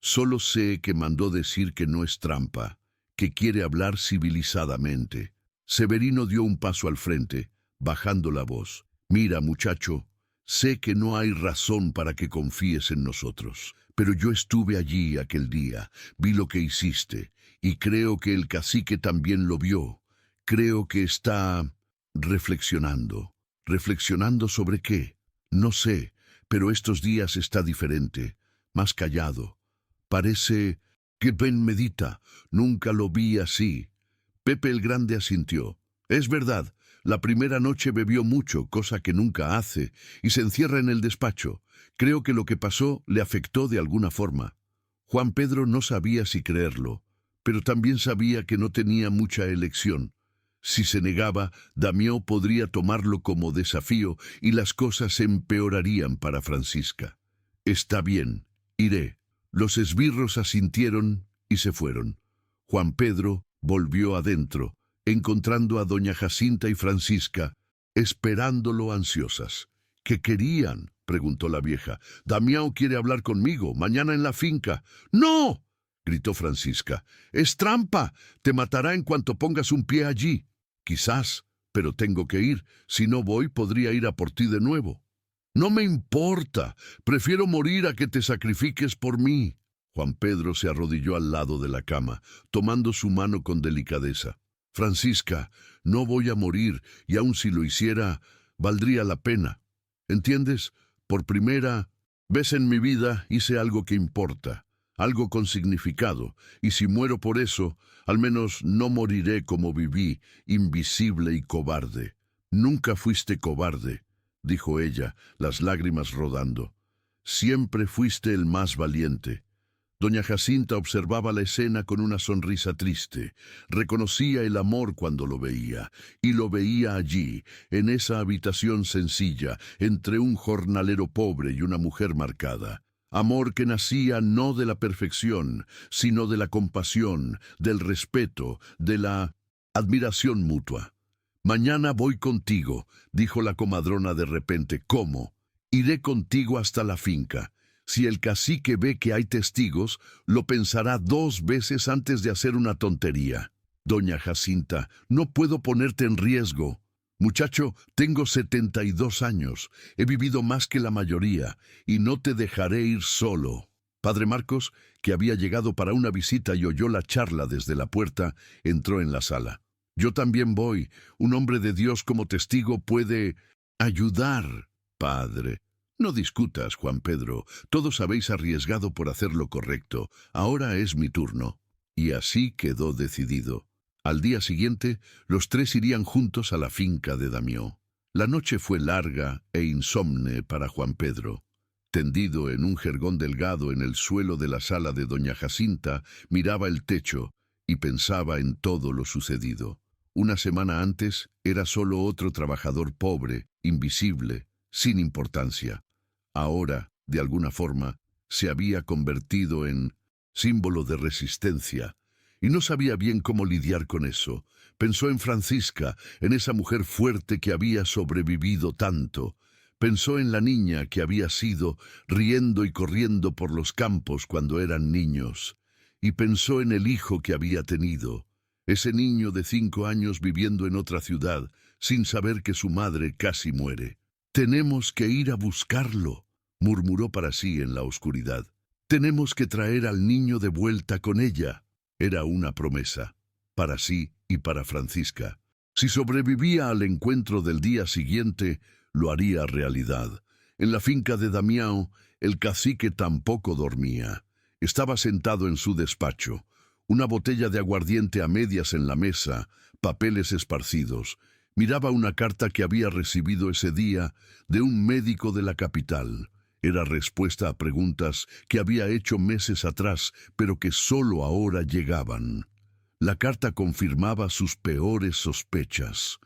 Solo sé que mandó decir que no es trampa, que quiere hablar civilizadamente». Severino dio un paso al frente, bajando la voz. «Mira, muchacho, sé que no hay razón para que confíes en nosotros, pero yo estuve allí aquel día, vi lo que hiciste, y creo que el cacique también lo vio. Creo que está reflexionando». «¿Reflexionando sobre qué?». «No sé, pero estos días está diferente, más callado. Parece que Ben medita. Nunca lo vi así». Pepe el Grande asintió. «Es verdad, la primera noche bebió mucho, cosa que nunca hace, y se encierra en el despacho. Creo que lo que pasó le afectó de alguna forma». Juan Pedro no sabía si creerlo, pero también sabía que no tenía mucha elección. Si se negaba, Damián podría tomarlo como desafío y las cosas empeorarían para Francisca. «Está bien, iré». Los esbirros asintieron y se fueron. Juan Pedro volvió adentro, encontrando a doña Jacinta y Francisca, esperándolo ansiosas. «¿Qué querían?», preguntó la vieja. «Damián quiere hablar conmigo, mañana en la finca». «¡No!», gritó Francisca. «Es trampa. Te matará en cuanto pongas un pie allí». «Quizás, pero tengo que ir. Si no voy, podría ir a por ti de nuevo». «No me importa. Prefiero morir a que te sacrifiques por mí». Juan Pedro se arrodilló al lado de la cama, tomando su mano con delicadeza. «Francisca, no voy a morir, y aun si lo hiciera, valdría la pena. ¿Entiendes? Por primera vez en mi vida hice algo que importa. algo con significado, y si muero por eso, al menos no moriré como viví, invisible y cobarde. Nunca fuiste cobarde, dijo ella, las lágrimas rodando. Siempre fuiste el más valiente. Doña Jacinta observaba la escena con una sonrisa triste. Reconocía el amor cuando lo veía, y lo veía allí, en esa habitación sencilla, entre un jornalero pobre y una mujer marcada. Amor que nacía no de la perfección, sino de la compasión, del respeto, de la admiración mutua. «Mañana voy contigo», dijo la comadrona de repente. «¿Cómo?» «Iré contigo hasta la finca. Si el cacique ve que hay testigos, lo pensará 2 veces antes de hacer una tontería». «Doña Jacinta, no puedo ponerte en riesgo». «Muchacho, tengo 72 años, he vivido más que la mayoría, y no te dejaré ir solo». Padre Marcos, que había llegado para una visita y oyó la charla desde la puerta, entró en la sala. «Yo también voy. Un hombre de Dios como testigo puede ayudar, padre». «No discutas, Juan Pedro. Todos habéis arriesgado por hacer lo correcto. Ahora es mi turno». Y así quedó decidido. Al día siguiente, los 3 irían juntos a la finca de Damió. La noche fue larga e insomne para Juan Pedro. Tendido en un jergón delgado en el suelo de la sala de doña Jacinta, miraba el techo y pensaba en todo lo sucedido. Una semana antes era solo otro trabajador pobre, invisible, sin importancia. Ahora, de alguna forma, se había convertido en símbolo de resistencia, y no sabía bien cómo lidiar con eso. Pensó en Francisca, en esa mujer fuerte que había sobrevivido tanto. Pensó en la niña que había sido, riendo y corriendo por los campos cuando eran niños. Y pensó en el hijo que había tenido, ese niño de 5 años viviendo en otra ciudad, sin saber que su madre casi muere. «Tenemos que ir a buscarlo», murmuró para sí en la oscuridad. «Tenemos que traer al niño de vuelta con ella». Era una promesa, para sí y para Francisca. Si sobrevivía al encuentro del día siguiente, lo haría realidad. En la finca de Damião, el cacique tampoco dormía. Estaba sentado en su despacho, una botella de aguardiente a medias en la mesa, papeles esparcidos. Miraba una carta que había recibido ese día de un médico de la capital. Era respuesta a preguntas que había hecho meses atrás, pero que solo ahora llegaban. La carta confirmaba sus peores sospechas.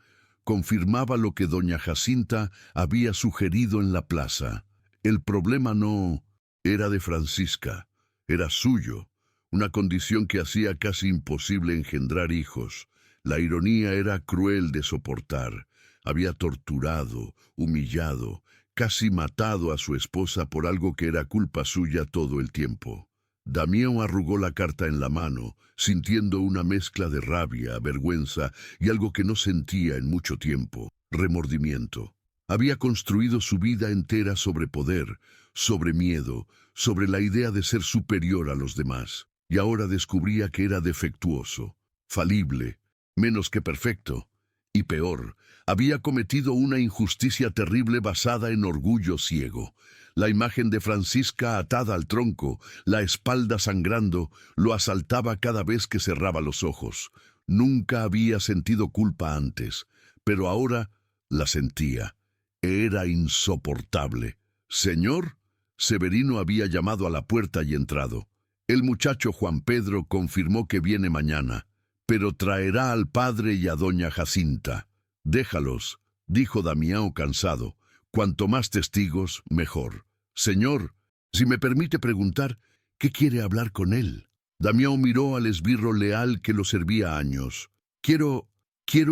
Confirmaba lo que doña Jacinta había sugerido en la plaza. El problema no era de Francisca, era suyo, una condición que hacía casi imposible engendrar hijos. La ironía era cruel de soportar. Había torturado, humillado, casi matado a su esposa por algo que era culpa suya todo el tiempo. Damião arrugó la carta en la mano, sintiendo una mezcla de rabia, vergüenza y algo que no sentía en mucho tiempo, remordimiento. Había construido su vida entera sobre poder, sobre miedo, sobre la idea de ser superior a los demás, y ahora descubría que era defectuoso, falible, menos que perfecto, y peor, había cometido una injusticia terrible basada en orgullo ciego. La imagen de Francisca atada al tronco, la espalda sangrando, lo asaltaba cada vez que cerraba los ojos. Nunca había sentido culpa antes, pero ahora la sentía. Era insoportable. «Señor», Severino había llamado a la puerta y entrado. El muchacho Juan Pedro confirmó que viene mañana, pero traerá al padre y a doña Jacinta. «Déjalos», dijo Damião cansado. «Cuanto más testigos, mejor». «Señor, si me permite preguntar, ¿qué quiere hablar con él?» Damião miró al esbirro leal que lo servía años. Quiero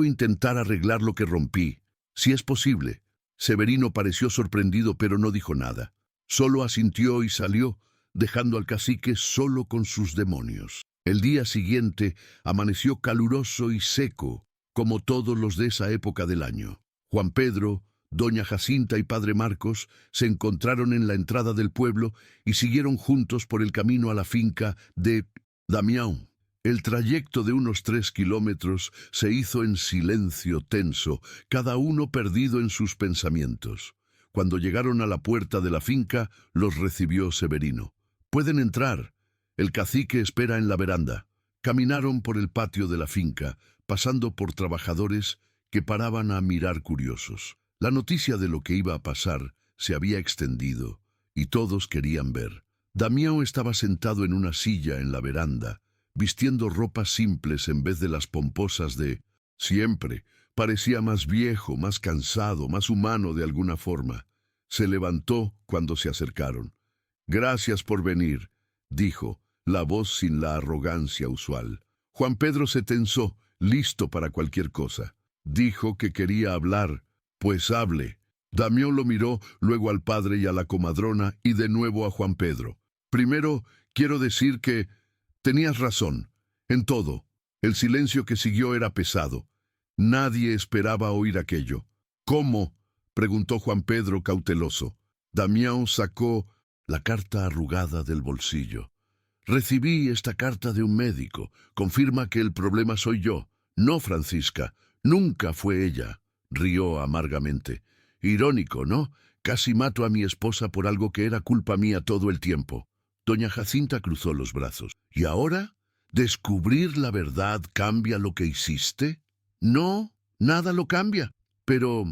intentar arreglar lo que rompí, si es posible». Severino pareció sorprendido, pero no dijo nada. Solo asintió y salió, dejando al cacique solo con sus demonios. El día siguiente amaneció caluroso y seco, como todos los de esa época del año. Juan Pedro, doña Jacinta y padre Marcos se encontraron en la entrada del pueblo y siguieron juntos por el camino a la finca de Damião. El trayecto de unos 3 kilómetros se hizo en silencio tenso, cada uno perdido en sus pensamientos. Cuando llegaron a la puerta de la finca, los recibió Severino. «Pueden entrar». El cacique espera en la veranda. Caminaron por el patio de la finca, pasando por trabajadores que paraban a mirar curiosos. La noticia de lo que iba a pasar se había extendido, y todos querían ver. Damião estaba sentado en una silla en la veranda, vistiendo ropas simples en vez de las pomposas de siempre. Parecía más viejo, más cansado, más humano de alguna forma. Se levantó cuando se acercaron. «Gracias por venir», dijo, la voz sin la arrogancia usual. Juan Pedro se tensó, listo para cualquier cosa. Dijo que quería hablar. «Pues hable». Damião lo miró, luego al padre y a la comadrona, y de nuevo a Juan Pedro. «Primero, quiero decir que tenías razón, en todo». El silencio que siguió era pesado. Nadie esperaba oír aquello. «¿Cómo?», preguntó Juan Pedro cauteloso. Damião sacó la carta arrugada del bolsillo. «Recibí esta carta de un médico. Confirma que el problema soy yo, no Francisca. Nunca fue ella», rió amargamente. «Irónico, ¿no? Casi mato a mi esposa por algo que era culpa mía todo el tiempo». Doña Jacinta cruzó los brazos. «¿Y ahora? ¿Descubrir la verdad cambia lo que hiciste?» «No, nada lo cambia. Pero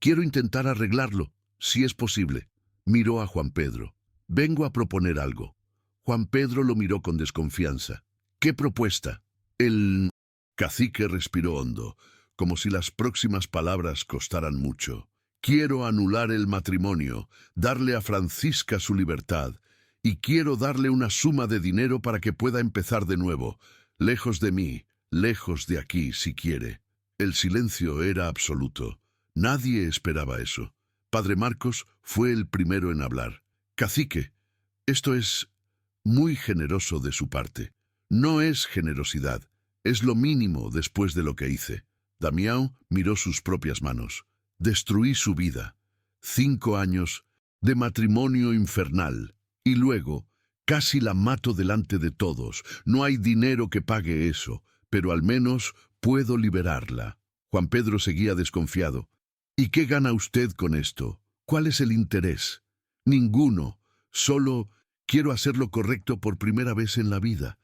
quiero intentar arreglarlo, si es posible». Miró a Juan Pedro. «Vengo a proponer algo». Juan Pedro lo miró con desconfianza. «¿Qué propuesta?» El cacique respiró hondo, como si las próximas palabras costaran mucho. «Quiero anular el matrimonio, darle a Francisca su libertad, y quiero darle una suma de dinero para que pueda empezar de nuevo, lejos de mí, lejos de aquí, si quiere». El silencio era absoluto. Nadie esperaba eso. Padre Marcos fue el primero en hablar. «Cacique, esto es muy generoso de su parte». «No es generosidad, es lo mínimo después de lo que hice». Damião miró sus propias manos. «Destruí su vida. 5 años de matrimonio infernal. Y luego, casi la mato delante de todos. No hay dinero que pague eso, pero al menos puedo liberarla». Juan Pedro seguía desconfiado. «¿Y qué gana usted con esto? ¿Cuál es el interés?» «Ninguno. Solo quiero hacer lo correcto por primera vez en la vida.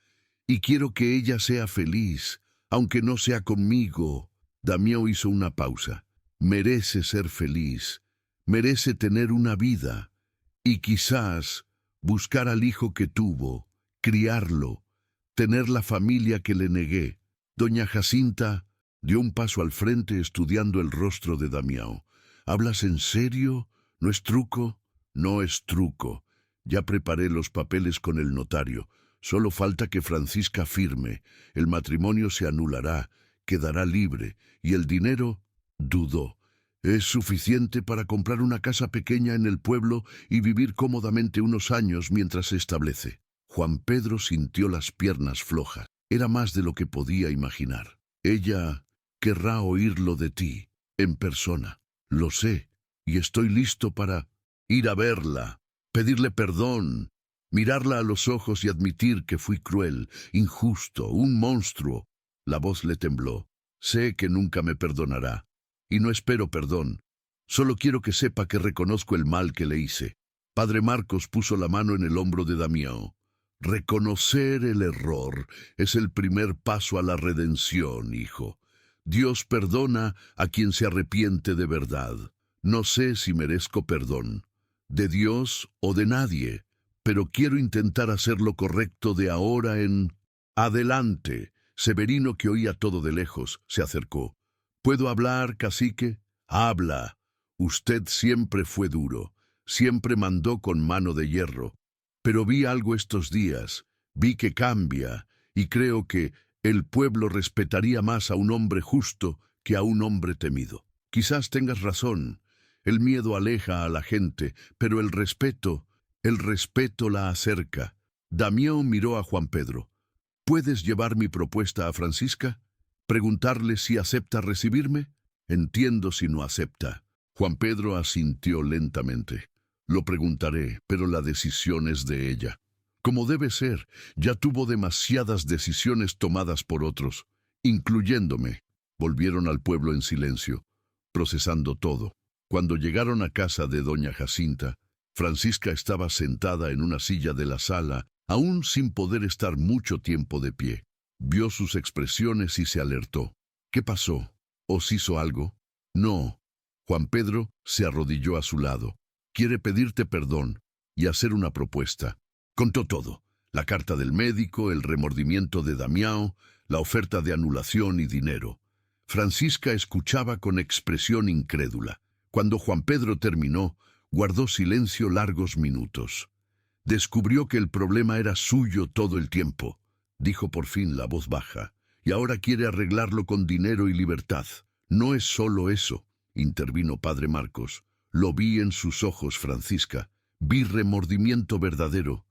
Y quiero que ella sea feliz, aunque no sea conmigo». Damião hizo una pausa. «Merece ser feliz. Merece tener una vida. Y quizás buscar al hijo que tuvo, criarlo, tener la familia que le negué». Doña Jacinta dio un paso al frente estudiando el rostro de Damião. «¿Hablas en serio? ¿No es truco?» «No es truco. Ya preparé los papeles con el notario. Solo falta que Francisca firme. El matrimonio se anulará, quedará libre. Y el dinero», dudó, «es suficiente para comprar una casa pequeña en el pueblo y vivir cómodamente unos años mientras se establece». Juan Pedro sintió las piernas flojas. Era más de lo que podía imaginar. «Ella querrá oírlo de ti, en persona. Lo sé, y estoy listo para ir a verla, pedirle perdón, mirarla a los ojos y admitir que fui cruel, injusto, un monstruo». La voz le tembló. «Sé que nunca me perdonará, y no espero perdón. Solo quiero que sepa que reconozco el mal que le hice». Padre Marcos puso la mano en el hombro de Damião. «Reconocer el error es el primer paso a la redención, hijo. Dios perdona a quien se arrepiente de verdad. No sé si merezco perdón, de Dios o de nadie, pero quiero intentar hacer lo correcto de ahora en adelante». Severino, que oía todo de lejos, se acercó. «¿Puedo hablar, cacique?» «Habla. Usted siempre fue duro, siempre mandó con mano de hierro. Pero vi algo estos días, vi que cambia, y creo que el pueblo respetaría más a un hombre justo que a un hombre temido. Quizás tengas razón. El miedo aleja a la gente, pero el respeto la acerca». Damião miró a Juan Pedro. «¿Puedes llevar mi propuesta a Francisca? ¿Preguntarle si acepta recibirme? Entiendo si no acepta». Juan Pedro asintió lentamente. «Lo preguntaré, pero la decisión es de ella. Como debe ser, ya tuvo demasiadas decisiones tomadas por otros, incluyéndome». Volvieron al pueblo en silencio, procesando todo. Cuando llegaron a casa de doña Jacinta, Francisca estaba sentada en una silla de la sala aún sin poder estar mucho tiempo de pie. Vio sus expresiones y se alertó. ¿Qué pasó? ¿Os hizo algo? No. Juan Pedro se arrodilló a su lado. Quiere pedirte perdón y hacer una propuesta. Contó todo. La carta del médico, el remordimiento de Damião, la oferta de anulación y dinero. Francisca escuchaba con expresión incrédula. Cuando Juan Pedro terminó, guardó silencio largos minutos. Descubrió que el problema era suyo todo el tiempo. Dijo por fin la voz baja, y ahora quiere arreglarlo con dinero y libertad. No es solo eso, intervino padre Marcos. Lo vi en sus ojos, Francisca. Vi remordimiento verdadero.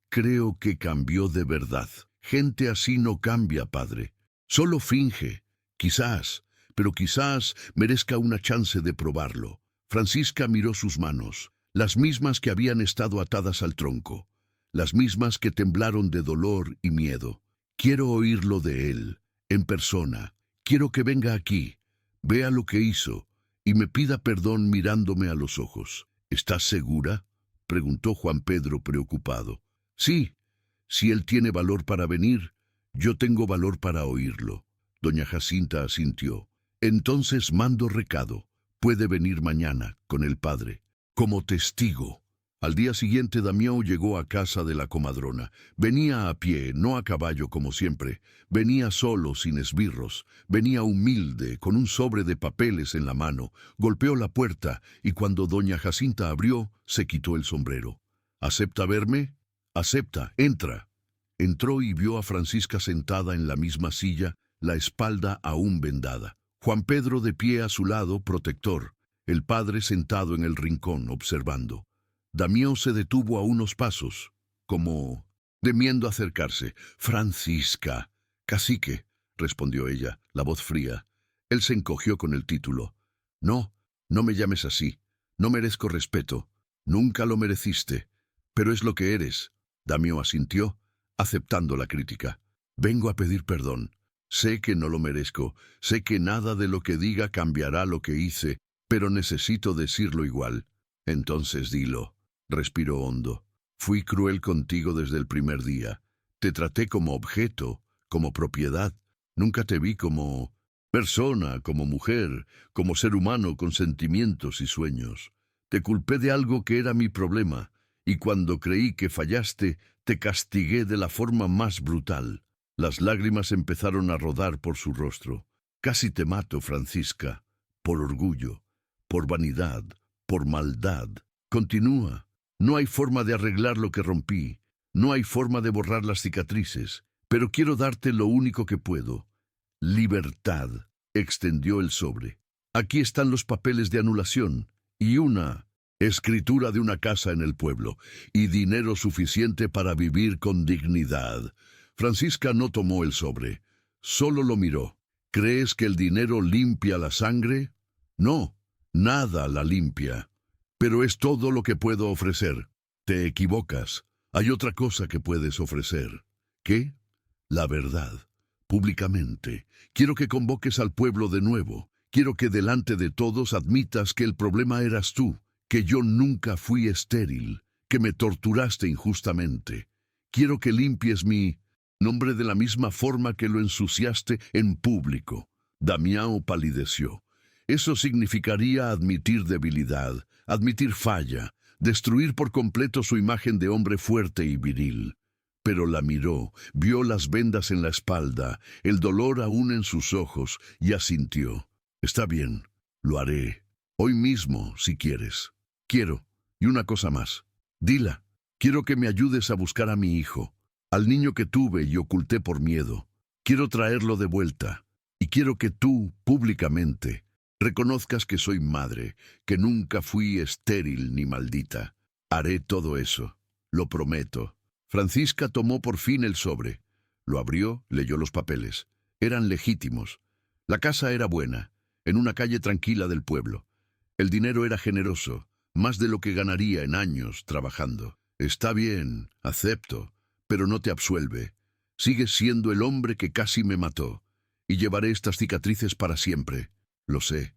Creo que cambió de verdad. Gente así no cambia, padre. Solo finge. Quizás, pero quizás merezca una chance de probarlo. Francisca miró sus manos, las mismas que habían estado atadas al tronco, las mismas que temblaron de dolor y miedo. Quiero oírlo de él, en persona. Quiero que venga aquí, vea lo que hizo y me pida perdón mirándome a los ojos. ¿Estás segura?, preguntó Juan Pedro preocupado. Sí, si él tiene valor para venir, yo tengo valor para oírlo. Doña Jacinta asintió. Entonces mando recado. Puede venir mañana con el padre, como testigo. Al día siguiente Damião llegó a casa de la comadrona. Venía a pie, no a caballo como siempre. Venía solo, sin esbirros. Venía humilde, con un sobre de papeles en la mano. Golpeó la puerta y cuando doña Jacinta abrió, se quitó el sombrero. ¿Acepta verme? Acepta, entra. Entró y vio a Francisca sentada en la misma silla, la espalda aún vendada. Juan Pedro de pie a su lado, protector. El padre sentado en el rincón, observando. Damião se detuvo a unos pasos, como temiendo acercarse. «Francisca». «Cacique», respondió ella, la voz fría. Él se encogió con el título. «No, no me llames así. No merezco respeto. Nunca lo mereciste. Pero es lo que eres». Damião asintió, aceptando la crítica. «Vengo a pedir perdón. Sé que no lo merezco. Sé que nada de lo que diga cambiará lo que hice, pero necesito decirlo igual. Entonces dilo». Respiró hondo. «Fui cruel contigo desde el primer día. Te traté como objeto, como propiedad. Nunca te vi como persona, como mujer, como ser humano con sentimientos y sueños. Te culpé de algo que era mi problema, y cuando creí que fallaste, te castigué de la forma más brutal». Las lágrimas empezaron a rodar por su rostro. «Casi te mato, Francisca. Por orgullo, por vanidad, por maldad. Continúa. No hay forma de arreglar lo que rompí. No hay forma de borrar las cicatrices. Pero quiero darte lo único que puedo. Libertad». Extendió el sobre. «Aquí están los papeles de anulación y una escritura de una casa en el pueblo y dinero suficiente para vivir con dignidad». Francisca no tomó el sobre. Solo lo miró. «¿Crees que el dinero limpia la sangre? No, nada la limpia. Pero es todo lo que puedo ofrecer». «Te equivocas. Hay otra cosa que puedes ofrecer». «¿Qué?» «La verdad. Públicamente. Quiero que convoques al pueblo de nuevo. Quiero que delante de todos admitas que el problema eras tú, que yo nunca fui estéril, que me torturaste injustamente. Quiero que limpies mi nombre de la misma forma que lo ensuciaste en público». Damião palideció. Eso significaría admitir debilidad, admitir falla, destruir por completo su imagen de hombre fuerte y viril. Pero la miró, vio las vendas en la espalda, el dolor aún en sus ojos, y asintió. «Está bien, lo haré. Hoy mismo, si quieres. Quiero, y una cosa más. Dila. Quiero que me ayudes a buscar a mi hijo, al niño que tuve y oculté por miedo. Quiero traerlo de vuelta. Y quiero que tú, públicamente, reconozcas que soy madre, que nunca fui estéril ni maldita. Haré todo eso. Lo prometo». Francisca tomó por fin el sobre. Lo abrió, leyó los papeles. Eran legítimos. La casa era buena, en una calle tranquila del pueblo. El dinero era generoso, más de lo que ganaría en años trabajando. «Está bien, acepto, pero no te absuelve. Sigues siendo el hombre que casi me mató, y llevaré estas cicatrices para siempre. Lo sé,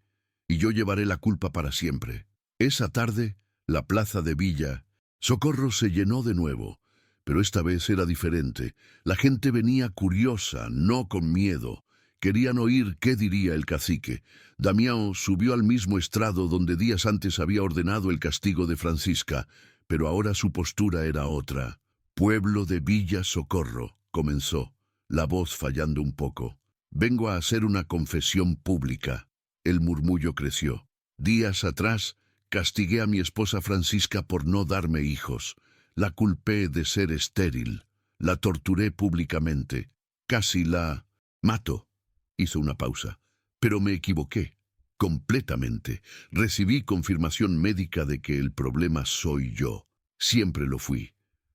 y yo llevaré la culpa para siempre». Esa tarde, la plaza de Villa Socorro se llenó de nuevo, Pero esta vez era diferente. La gente venía curiosa, no con miedo. Querían oír qué diría el cacique. Damião subió al mismo estrado donde días antes había ordenado el castigo de Francisca, pero ahora su postura era otra. «Pueblo de Villa Socorro», comenzó, la voz fallando un poco. «Vengo a hacer una confesión pública». El murmullo creció. «Días atrás, castigué a mi esposa Francisca por no darme hijos. La culpé de ser estéril. La torturé públicamente. Casi la mato». Hizo una pausa. «Pero me equivoqué. Completamente. Recibí confirmación médica de que el problema soy yo. Siempre lo fui.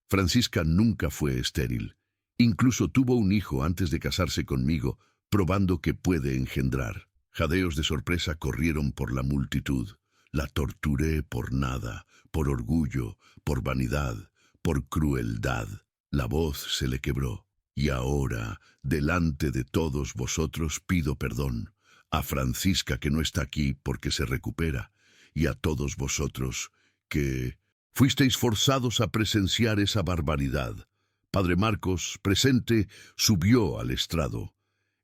Francisca nunca fue estéril. Incluso tuvo un hijo antes de casarse conmigo, probando que puede engendrar». Jadeos de sorpresa corrieron por la multitud. La torturé por nada, por orgullo, por vanidad, por crueldad. La voz se le quebró. «Y ahora, delante de todos vosotros, pido perdón. A Francisca, que no está aquí porque se recupera, y a todos vosotros, que fuisteis forzados a presenciar esa barbaridad». Padre Marcos, presente, subió al estrado.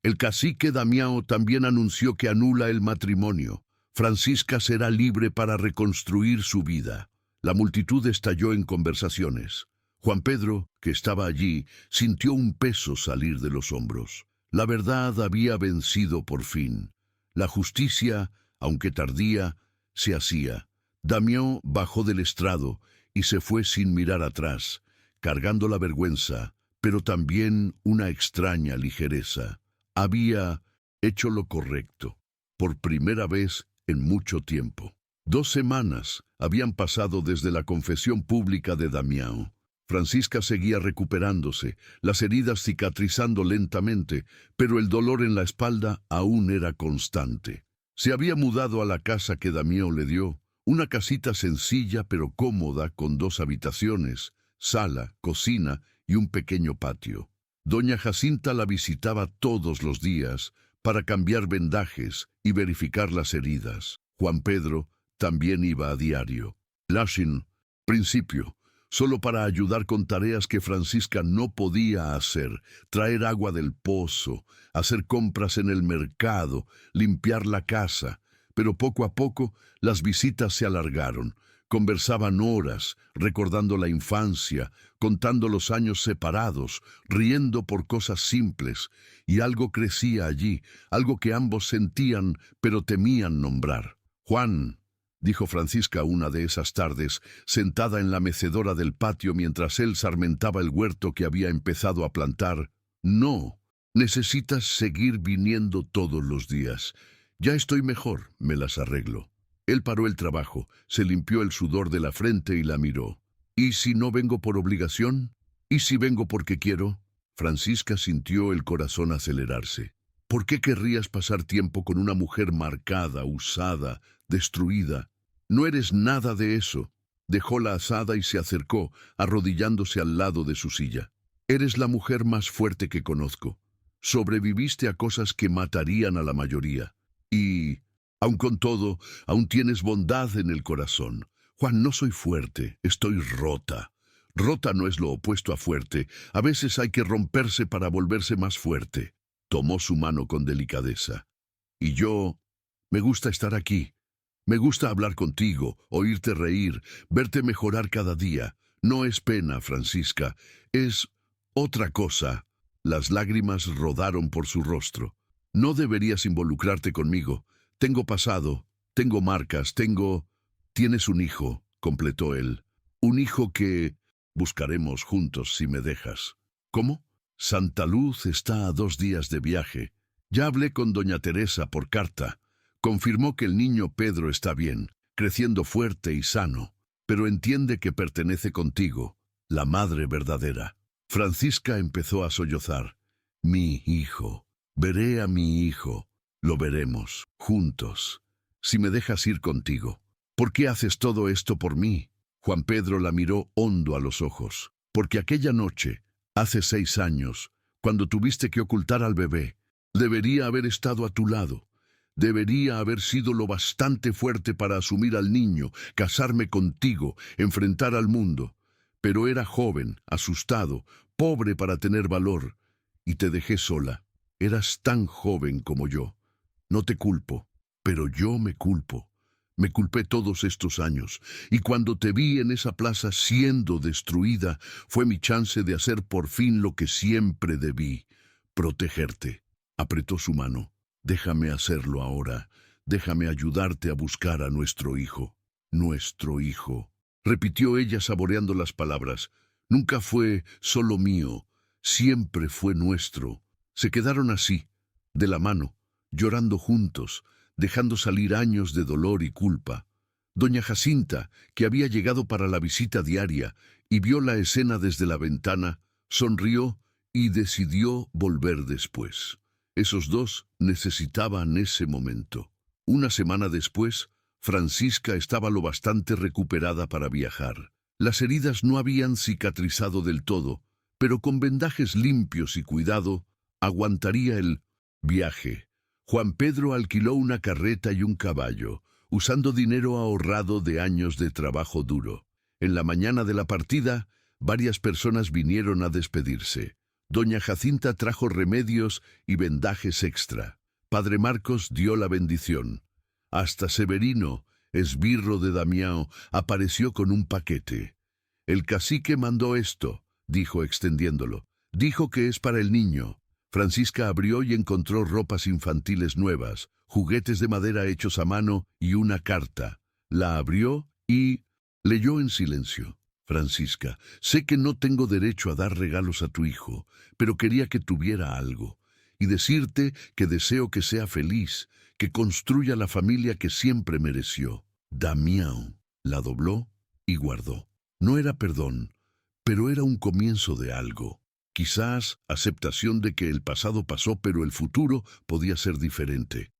El cacique Damião también anunció que anula el matrimonio. Francisca será libre para reconstruir su vida. La multitud estalló en conversaciones. Juan Pedro, que estaba allí, sintió un peso salir de los hombros. La verdad había vencido por fin. La justicia, aunque tardía, se hacía. Damião bajó del estrado y se fue sin mirar atrás, cargando la vergüenza, pero también una extraña ligereza. Había hecho lo correcto, por primera vez en mucho tiempo. 2 semanas habían pasado desde la confesión pública de Damião. Francisca seguía recuperándose, las heridas cicatrizando lentamente, pero el dolor en la espalda aún era constante. Se había mudado a la casa que Damião le dio, una casita sencilla pero cómoda con 2 habitaciones, sala, cocina y un pequeño patio. Doña Jacinta la visitaba todos los días para cambiar vendajes y verificar las heridas. Juan Pedro también iba a diario. Lachín, principio, solo para ayudar con tareas que Francisca no podía hacer: traer agua del pozo, hacer compras en el mercado, limpiar la casa. Pero poco a poco las visitas se alargaron. Conversaban horas, recordando la infancia, contando los años separados, riendo por cosas simples, y algo crecía allí, algo que ambos sentían pero temían nombrar. «Juan», dijo Francisca una de esas tardes, sentada en la mecedora del patio mientras él sarmentaba el huerto que había empezado a plantar, «no, necesitas seguir viniendo todos los días. Ya estoy mejor, me las arreglo». Él paró el trabajo, se limpió el sudor de la frente y la miró. «¿Y si no vengo por obligación? ¿Y si vengo porque quiero?» Francisca sintió el corazón acelerarse. «¿Por qué querrías pasar tiempo con una mujer marcada, usada, destruida? No eres nada de eso». Dejó la azada y se acercó, arrodillándose al lado de su silla. «Eres la mujer más fuerte que conozco. Sobreviviste a cosas que matarían a la mayoría. Y aun con todo, aún tienes bondad en el corazón. Juan, no soy fuerte, estoy rota. Rota no es lo opuesto a fuerte. A veces hay que romperse para volverse más fuerte». Tomó su mano con delicadeza. «Y yo, me gusta estar aquí. Me gusta hablar contigo, oírte reír, verte mejorar cada día. No es pena, Francisca, es otra cosa». Las lágrimas rodaron por su rostro. «No deberías involucrarte conmigo. Tengo pasado, tengo marcas, Tienes un hijo», completó él. «Un hijo que buscaremos juntos si me dejas». «¿Cómo?» «Santa Luz está a 2 días de viaje. Ya hablé con doña Teresa por carta. Confirmó que el niño Pedro está bien, creciendo fuerte y sano, pero entiende que pertenece contigo, la madre verdadera». Francisca empezó a sollozar. «Mi hijo, veré a mi hijo. Lo veremos, juntos. Si me dejas ir contigo». «¿Por qué haces todo esto por mí?» Juan Pedro la miró hondo a los ojos. «Porque aquella noche, hace 6 años, cuando tuviste que ocultar al bebé, debería haber estado a tu lado. Debería haber sido lo bastante fuerte para asumir al niño, casarme contigo, enfrentar al mundo. Pero era joven, asustado, pobre para tener valor, y te dejé sola. Eras tan joven como yo. No te culpo, pero yo me culpo. Me culpé todos estos años, y cuando te vi en esa plaza siendo destruida, fue mi chance de hacer por fin lo que siempre debí, protegerte. Apretó su mano. Déjame hacerlo ahora. Déjame ayudarte a buscar a nuestro hijo. Nuestro hijo. Repitió ella saboreando las palabras. Nunca fue solo mío, siempre fue nuestro. Se quedaron así, de la mano, llorando juntos, dejando salir años de dolor y culpa. Doña Jacinta, que había llegado para la visita diaria y vio la escena desde la ventana, sonrió y decidió volver después. Esos dos necesitaban ese momento. Una semana después, Francisca estaba lo bastante recuperada para viajar. Las heridas no habían cicatrizado del todo, pero con vendajes limpios y cuidado, aguantaría el viaje. Juan Pedro alquiló una carreta y un caballo, usando dinero ahorrado de años de trabajo duro. En la mañana de la partida, varias personas vinieron a despedirse. Doña Jacinta trajo remedios y vendajes extra. Padre Marcos dio la bendición. Hasta Severino, esbirro de Damião, apareció con un paquete. El cacique mandó esto, dijo extendiéndolo. Dijo que es para el niño. Francisca abrió y encontró ropas infantiles nuevas, juguetes de madera hechos a mano y una carta. La abrió y leyó en silencio. Francisca, sé que no tengo derecho a dar regalos a tu hijo, pero quería que tuviera algo. Y decirte que deseo que sea feliz, que construya la familia que siempre mereció. Damião la dobló y guardó. No era perdón, pero era un comienzo de algo. Quizás aceptación de que el pasado pasó, pero el futuro podía ser diferente.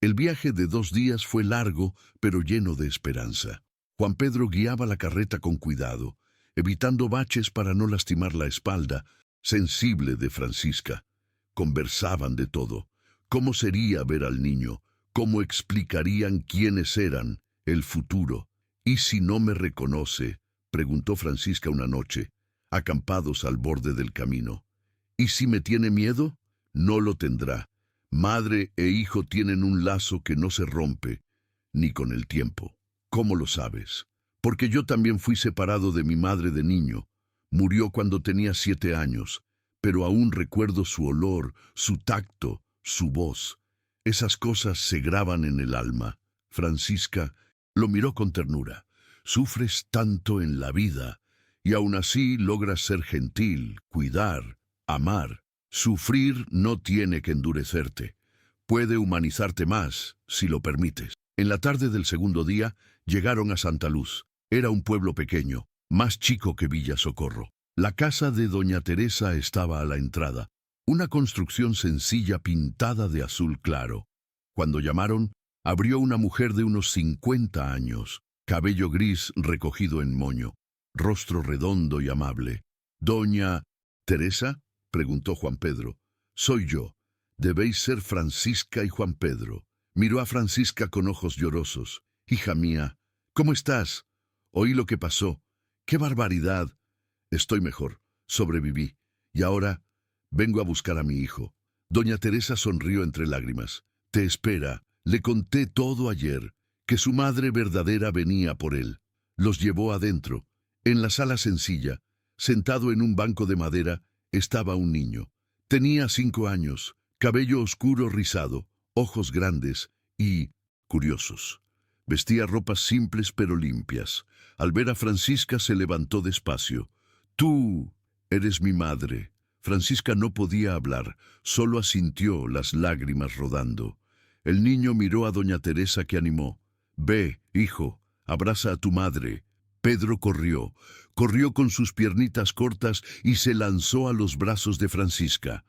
El viaje de 2 días fue largo, pero lleno de esperanza. Juan Pedro guiaba la carreta con cuidado, evitando baches para no lastimar la espalda sensible de Francisca. Conversaban de todo. ¿Cómo sería ver al niño? ¿Cómo explicarían quiénes eran? El futuro. ¿Y si no me reconoce?, preguntó Francisca una noche, acampados al borde del camino. ¿Y si me tiene miedo? No lo tendrá. Madre e hijo tienen un lazo que no se rompe, ni con el tiempo. ¿Cómo lo sabes? Porque yo también fui separado de mi madre de niño. Murió cuando tenía 7 años, pero aún recuerdo su olor, su tacto, su voz. Esas cosas se graban en el alma. Francisca lo miró con ternura. Sufres tanto en la vida, y aún así logras ser gentil, cuidar, amar. Sufrir no tiene que endurecerte. Puede humanizarte más, si lo permites. En la tarde del segundo día, llegaron a Santa Luz. Era un pueblo pequeño, más chico que Villa Socorro. La casa de doña Teresa estaba a la entrada, una construcción sencilla pintada de azul claro. Cuando llamaron, abrió una mujer de unos 50 años, cabello gris recogido en moño, rostro redondo y amable. «¿Doña Teresa?», preguntó Juan Pedro. «Soy yo. Debéis ser Francisca y Juan Pedro». Miró a Francisca con ojos llorosos. «Hija mía, ¿cómo estás? Oí lo que pasó. ¡Qué barbaridad!». «Estoy mejor. Sobreviví. Y ahora vengo a buscar a mi hijo». Doña Teresa sonrió entre lágrimas. «Te espera. Le conté todo ayer, que su madre verdadera venía por él. Los llevó adentro. En la sala sencilla, sentado en un banco de madera, estaba un niño. Tenía 5 años, cabello oscuro rizado, ojos grandes y curiosos. Vestía ropas simples pero limpias. Al ver a Francisca se levantó despacio. «Tú eres mi madre». Francisca no podía hablar, solo asintió, las lágrimas rodando. El niño miró a doña Teresa, que animó. «Ve, hijo, abraza a tu madre». Pedro corrió con sus piernitas cortas y se lanzó a los brazos de Francisca.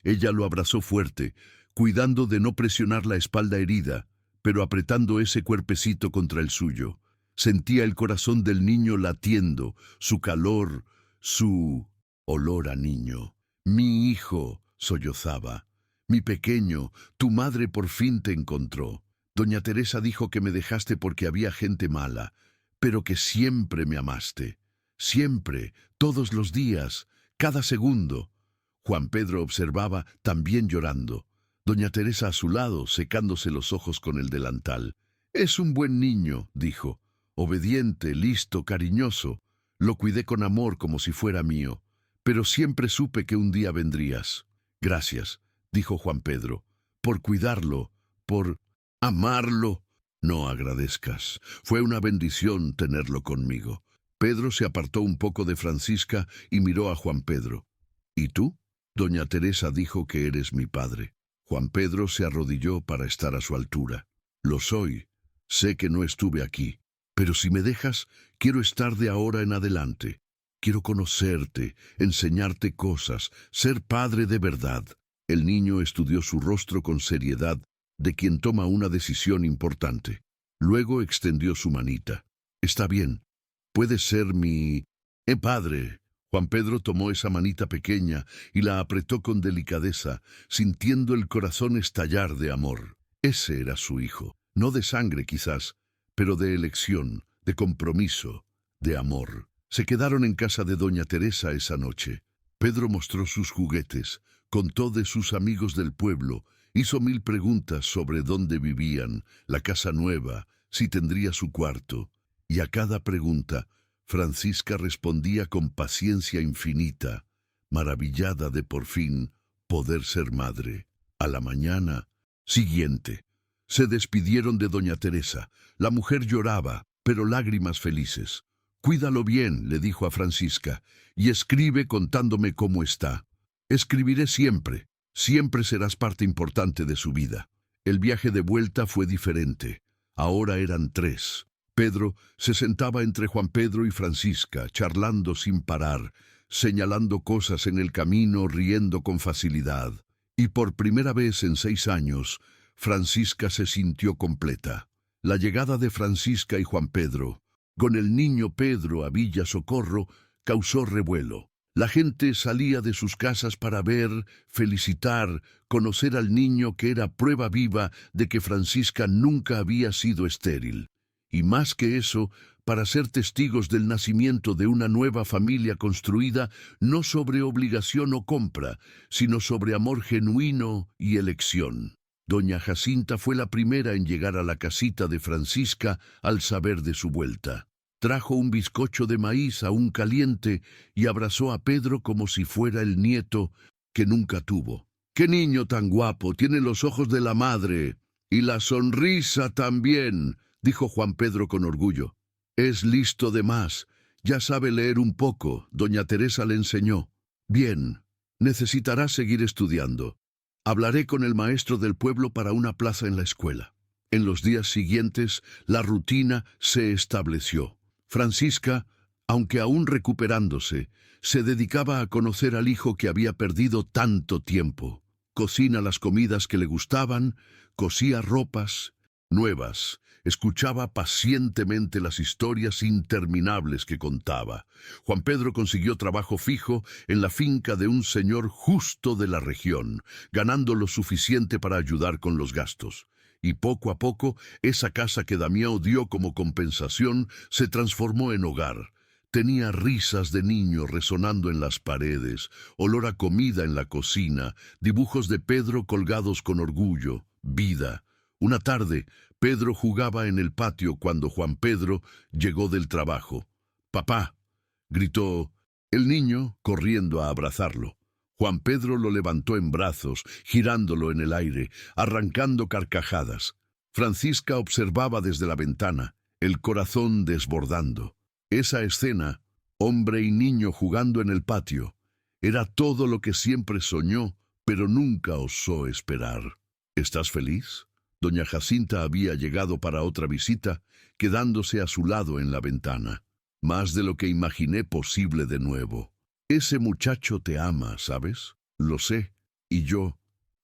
Ella lo abrazó fuerte, cuidando de no presionar la espalda herida, pero apretando ese cuerpecito contra el suyo. Sentía el corazón del niño latiendo, su calor, su olor a niño. «Mi hijo», sollozaba. «Mi pequeño, tu madre por fin te encontró. Doña Teresa dijo que me dejaste porque había gente mala, pero que siempre me amaste». siempre, todos los días, cada segundo. Juan Pedro observaba, también llorando. Doña Teresa a su lado, secándose los ojos con el delantal. «Es un buen niño», dijo. «Obediente, listo, cariñoso. Lo cuidé con amor como si fuera mío. Pero siempre supe que un día vendrías». «Gracias», dijo Juan Pedro, «por cuidarlo, por amarlo». «No agradezcas. Fue una bendición tenerlo conmigo». Pedro se apartó un poco de Francisca y miró a Juan Pedro. «¿Y tú?» «Doña Teresa dijo que eres mi padre». Juan Pedro se arrodilló para estar a su altura. «Lo soy. Sé que no estuve aquí. Pero si me dejas, quiero estar de ahora en adelante. Quiero conocerte, enseñarte cosas, ser padre de verdad». El niño estudió su rostro con seriedad de quien toma una decisión importante. Luego extendió su manita. «Está bien. Puedes ser mi padre». Juan Pedro tomó esa manita pequeña y la apretó con delicadeza, sintiendo el corazón estallar de amor. Ese era su hijo, no de sangre quizás, pero de elección, de compromiso, de amor. Se quedaron en casa de doña Teresa esa noche. Pedro mostró sus juguetes, contó de sus amigos del pueblo, hizo 1000 preguntas sobre dónde vivían, la casa nueva, si tendría su cuarto. Y a cada pregunta, Francisca respondía con paciencia infinita, maravillada de por fin poder ser madre. A la mañana siguiente, se despidieron de doña Teresa. La mujer lloraba, pero lágrimas felices. «Cuídalo bien», le dijo a Francisca, «y escribe contándome cómo está». «Escribiré siempre. Siempre serás parte importante de su vida». El viaje de vuelta fue diferente. Ahora eran 3. Pedro se sentaba entre Juan Pedro y Francisca, charlando sin parar, señalando cosas en el camino, riendo con facilidad. Y por primera vez en 6 años, Francisca se sintió completa. La llegada de Francisca y Juan Pedro, con el niño Pedro a Villa Socorro, causó revuelo. La gente salía de sus casas para ver, felicitar, conocer al niño que era prueba viva de que Francisca nunca había sido estéril. Y más que eso, para ser testigos del nacimiento de una nueva familia construida no sobre obligación o compra, sino sobre amor genuino y elección. Doña Jacinta fue la primera en llegar a la casita de Francisca al saber de su vuelta. Trajo un bizcocho de maíz aún caliente y abrazó a Pedro como si fuera el nieto que nunca tuvo. «¡Qué niño tan guapo! Tiene los ojos de la madre. Y la sonrisa también», dijo Juan Pedro con orgullo. «Es listo de más. Ya sabe leer un poco. Doña Teresa le enseñó». «Bien. Necesitará seguir estudiando. Hablaré con el maestro del pueblo para una plaza en la escuela». En los días siguientes, la rutina se estableció. Francisca, aunque aún recuperándose, se dedicaba a conocer al hijo que había perdido tanto tiempo. Cocina las comidas que le gustaban, cosía ropas nuevas, escuchaba pacientemente las historias interminables que contaba. Juan Pedro consiguió trabajo fijo en la finca de un señor justo de la región, ganando lo suficiente para ayudar con los gastos. Y poco a poco, esa casa que Damião dio como compensación se transformó en hogar. Tenía risas de niño resonando en las paredes, olor a comida en la cocina, dibujos de Pedro colgados con orgullo, vida. Una tarde, Pedro jugaba en el patio cuando Juan Pedro llegó del trabajo. «¡Papá!», gritó el niño, corriendo a abrazarlo. Juan Pedro lo levantó en brazos, girándolo en el aire, arrancando carcajadas. Francisca observaba desde la ventana, el corazón desbordando. Esa escena, hombre y niño jugando en el patio, era todo lo que siempre soñó, pero nunca osó esperar. «¿Estás feliz?». Doña Jacinta había llegado para otra visita, quedándose a su lado en la ventana. «Más de lo que imaginé posible de nuevo. Ese muchacho te ama, ¿sabes? Lo sé, y yo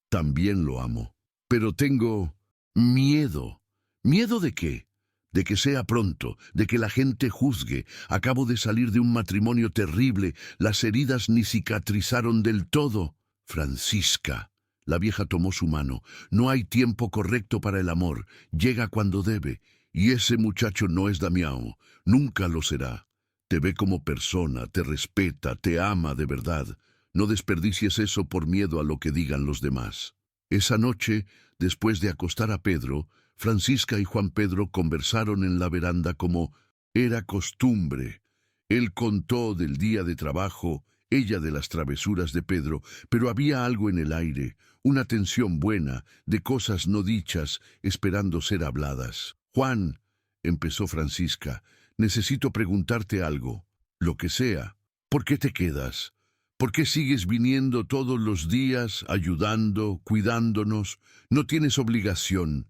también lo amo. Pero tengo miedo». «¿Miedo de qué?». «De que sea pronto, de que la gente juzgue. Acabo de salir de un matrimonio terrible, las heridas ni cicatrizaron del todo». «Francisca». La vieja tomó su mano. «No hay tiempo correcto para el amor. Llega cuando debe. Y ese muchacho no es Damião. Nunca lo será. Te ve como persona, te respeta, te ama de verdad. No desperdicies eso por miedo a lo que digan los demás. Esa noche, después de acostar a Pedro, Francisca y Juan Pedro conversaron en la veranda como era costumbre. Él contó del día de trabajo, ella de las travesuras de Pedro, pero había algo en el aire, una tensión buena, de cosas no dichas, esperando ser habladas. Juan, empezó Francisca, necesito preguntarte algo, lo que sea. ¿Por qué te quedas? ¿Por qué sigues viniendo todos los días, ayudando, cuidándonos? No tienes obligación.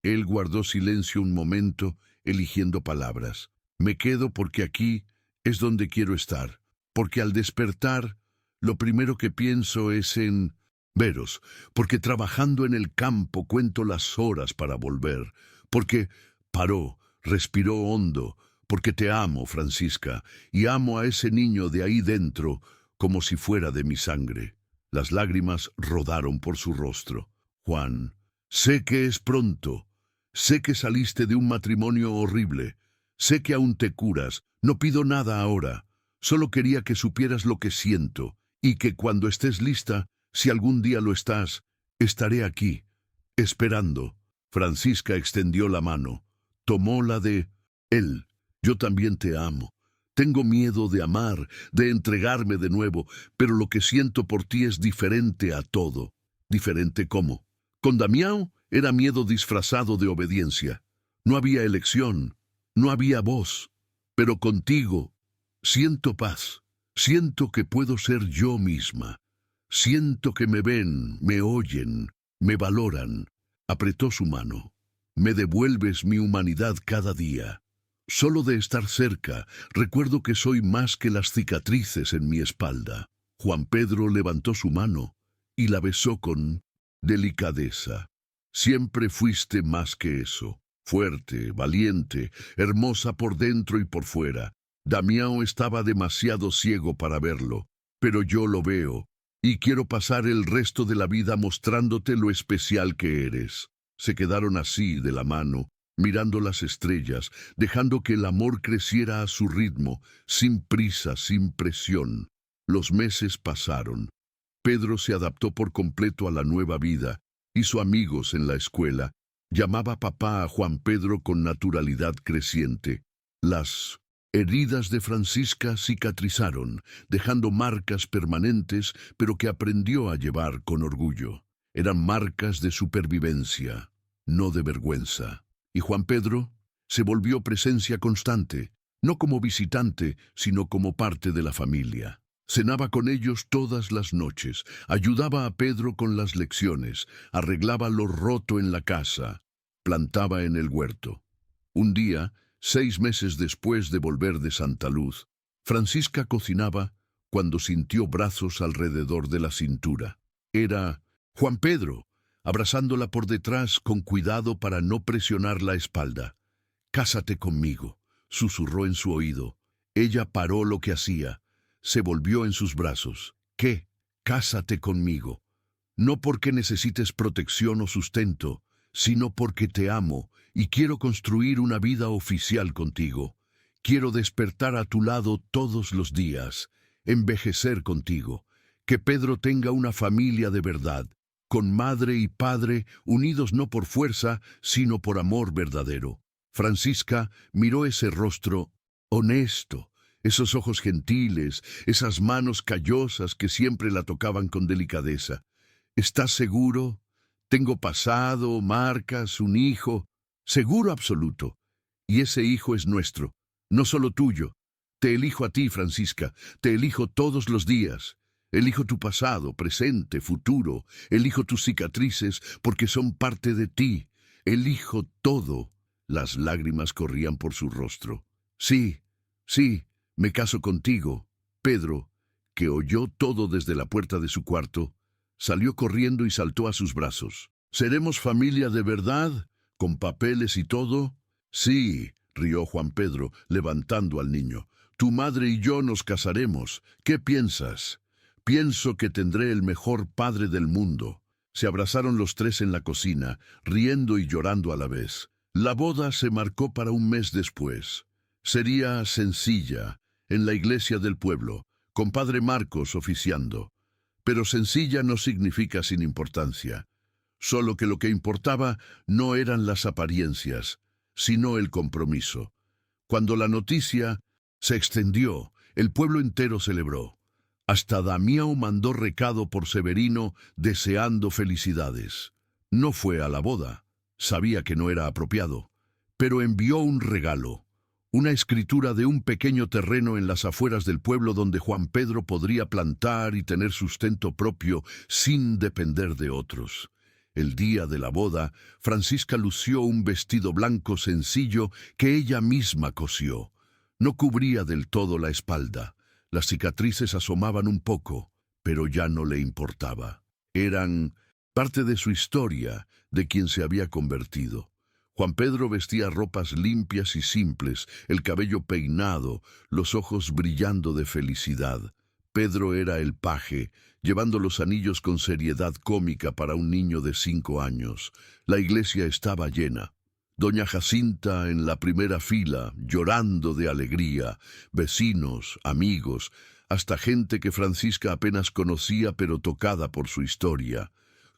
Él guardó silencio un momento, eligiendo palabras. Me quedo porque aquí es donde quiero estar, porque al despertar, lo primero que pienso es en veros, porque trabajando en el campo cuento las horas para volver, porque paró, respiró hondo, porque te amo, Francisca, y amo a ese niño de ahí dentro, como si fuera de mi sangre. Las lágrimas rodaron por su rostro. Juan, sé que es pronto, sé que saliste de un matrimonio horrible, sé que aún te curas, no pido nada ahora, solo quería que supieras lo que siento, y que cuando estés lista, si algún día lo estás, estaré aquí, esperando. Francisca extendió la mano, tomó la de él. Yo también te amo. Tengo miedo de amar, de entregarme de nuevo, pero lo que siento por ti es diferente a todo. ¿Diferente cómo? Con Damián era miedo disfrazado de obediencia. No había elección, no había voz. Pero contigo siento paz, siento que puedo ser yo misma. Siento que me ven, me oyen, me valoran. Apretó su mano. Me devuelves mi humanidad cada día. Solo de estar cerca, recuerdo que soy más que las cicatrices en mi espalda. Juan Pedro levantó su mano y la besó con delicadeza. Siempre fuiste más que eso. Fuerte, valiente, hermosa por dentro y por fuera. Damián estaba demasiado ciego para verlo, pero yo lo veo, y quiero pasar el resto de la vida mostrándote lo especial que eres. Se quedaron así, de la mano, mirando las estrellas, dejando que el amor creciera a su ritmo, sin prisa, sin presión. Los meses pasaron. Pedro se adaptó por completo a la nueva vida, hizo amigos en la escuela, llamaba papá a Juan Pedro con naturalidad creciente. Las heridas de Francisca cicatrizaron, dejando marcas permanentes, pero que aprendió a llevar con orgullo. Eran marcas de supervivencia, no de vergüenza. Y Juan Pedro se volvió presencia constante, no como visitante, sino como parte de la familia. Cenaba con ellos todas las noches, ayudaba a Pedro con las lecciones, arreglaba lo roto en la casa, plantaba en el huerto. Un día, 6 meses después de volver de Santa Luz, Francisca cocinaba cuando sintió brazos alrededor de la cintura. Era Juan Pedro, abrazándola por detrás con cuidado para no presionar la espalda. «Cásate conmigo», susurró en su oído. Ella paró lo que hacía, se volvió en sus brazos. «¿Qué? Cásate conmigo. No porque necesites protección o sustento, sino porque te amo y quiero construir una vida oficial contigo. Quiero despertar a tu lado todos los días, envejecer contigo, que Pedro tenga una familia de verdad, con madre y padre unidos no por fuerza, sino por amor verdadero». Francisca miró ese rostro honesto, esos ojos gentiles, esas manos callosas que siempre la tocaban con delicadeza. «¿Estás seguro? Tengo pasado, marcas, un hijo». «Seguro absoluto. Y ese hijo es nuestro, no solo tuyo. Te elijo a ti, Francisca, te elijo todos los días. Elijo tu pasado, presente, futuro. Elijo tus cicatrices porque son parte de ti. Elijo todo». Las lágrimas corrían por su rostro. «Sí, sí, me caso contigo». Pedro, que oyó todo desde la puerta de su cuarto, salió corriendo y saltó a sus brazos. «¿Seremos familia de verdad? ¿Con papeles y todo?» «Sí», rió Juan Pedro, levantando al niño. «Tu madre y yo nos casaremos. ¿Qué piensas?» «Pienso que tendré el mejor padre del mundo». Se abrazaron los tres en la cocina, riendo y llorando a la vez. La boda se marcó para un mes después. Sería sencilla, en la iglesia del pueblo, con padre Marcos oficiando. Pero sencilla no significa sin importancia. Solo que lo que importaba no eran las apariencias, sino el compromiso. Cuando la noticia se extendió, el pueblo entero celebró. Hasta Damião mandó recado por Severino deseando felicidades. No fue a la boda, sabía que no era apropiado, pero envió un regalo, una escritura de un pequeño terreno en las afueras del pueblo donde Juan Pedro podría plantar y tener sustento propio sin depender de otros. El día de la boda, Francisca lució un vestido blanco sencillo que ella misma cosió. No cubría del todo la espalda. Las cicatrices asomaban un poco, pero ya no le importaba. Eran parte de su historia, de quien se había convertido. Juan Pedro vestía ropas limpias y simples, el cabello peinado, los ojos brillando de felicidad. Pedro era el paje, llevando los anillos con seriedad cómica para un niño de 5 años. La iglesia estaba llena. Doña Jacinta en la primera fila, llorando de alegría, vecinos, amigos, hasta gente que Francisca apenas conocía pero tocada por su historia.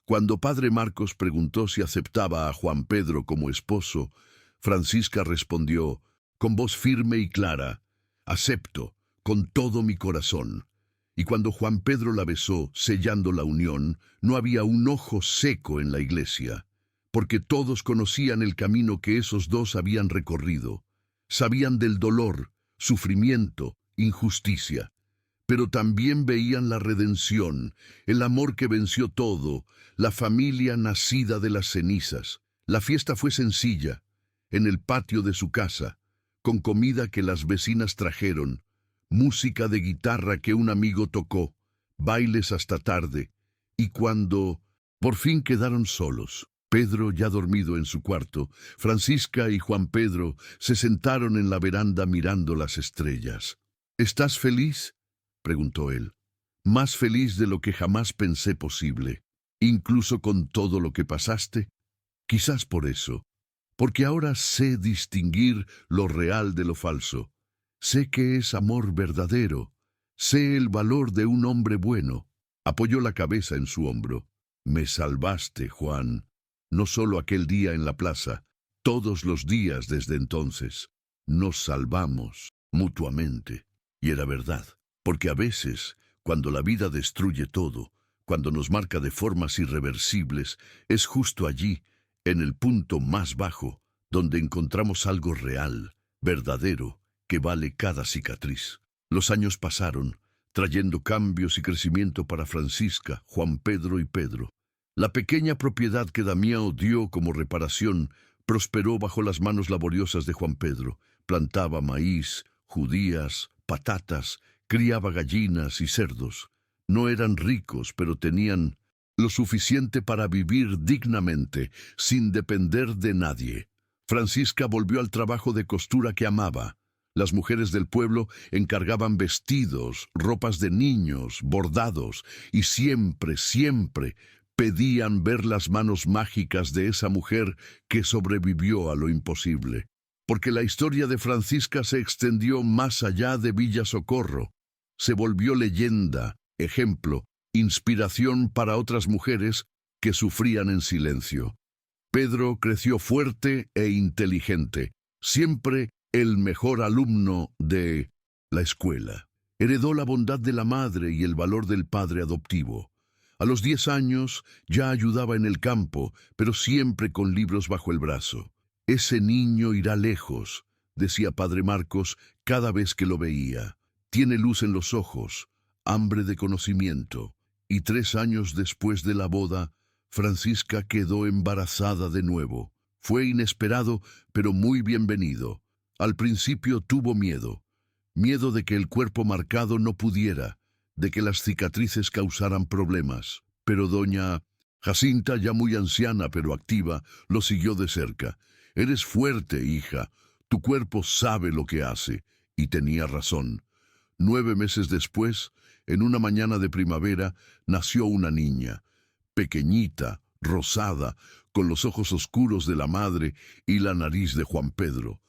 Cuando padre Marcos preguntó si aceptaba a Juan Pedro como esposo, Francisca respondió, con voz firme y clara, «Acepto, con todo mi corazón». Y cuando Juan Pedro la besó, sellando la unión, no había un ojo seco en la iglesia, porque todos conocían el camino que esos dos habían recorrido. Sabían del dolor, sufrimiento, injusticia, pero también veían la redención, el amor que venció todo, la familia nacida de las cenizas. La fiesta fue sencilla, en el patio de su casa, con comida que las vecinas trajeron, música de guitarra que un amigo tocó, bailes hasta tarde, y cuando por fin quedaron solos, Pedro ya dormido en su cuarto, Francisca y Juan Pedro se sentaron en la veranda mirando las estrellas. «¿Estás feliz?», preguntó él. «Más feliz de lo que jamás pensé posible, incluso con todo lo que pasaste. Quizás por eso, porque ahora sé distinguir lo real de lo falso. Sé que es amor verdadero, sé el valor de un hombre bueno». Apoyó la cabeza en su hombro. «Me salvaste, Juan, no solo aquel día en la plaza, todos los días desde entonces. Nos salvamos mutuamente». Y era verdad, porque a veces, cuando la vida destruye todo, cuando nos marca de formas irreversibles, es justo allí, en el punto más bajo, donde encontramos algo real, verdadero, que vale cada cicatriz. Los años pasaron, trayendo cambios y crecimiento para Francisca, Juan Pedro y Pedro. La pequeña propiedad que Damião dio como reparación prosperó bajo las manos laboriosas de Juan Pedro. Plantaba maíz, judías, patatas, criaba gallinas y cerdos. No eran ricos, pero tenían lo suficiente para vivir dignamente, sin depender de nadie. Francisca volvió al trabajo de costura que amaba. Las mujeres del pueblo encargaban vestidos, ropas de niños, bordados, y siempre, siempre pedían ver las manos mágicas de esa mujer que sobrevivió a lo imposible. Porque la historia de Francisca se extendió más allá de Villa Socorro. Se volvió leyenda, ejemplo, inspiración para otras mujeres que sufrían en silencio. Pedro creció fuerte e inteligente, siempre el mejor alumno de la escuela. Heredó la bondad de la madre y el valor del padre adoptivo. A los 10 años ya ayudaba en el campo, pero siempre con libros bajo el brazo. «Ese niño irá lejos», decía padre Marcos cada vez que lo veía. «Tiene luz en los ojos, hambre de conocimiento». Y 3 años después de la boda, Francisca quedó embarazada de nuevo. Fue inesperado, pero muy bienvenido. Al principio tuvo miedo. Miedo de que el cuerpo marcado no pudiera, de que las cicatrices causaran problemas. Pero doña Jacinta, ya muy anciana pero activa, lo siguió de cerca. «Eres fuerte, hija. Tu cuerpo sabe lo que hace». Y tenía razón. 9 meses después, en una mañana de primavera, nació una niña, pequeñita, rosada, con los ojos oscuros de la madre y la nariz de Juan Pedro.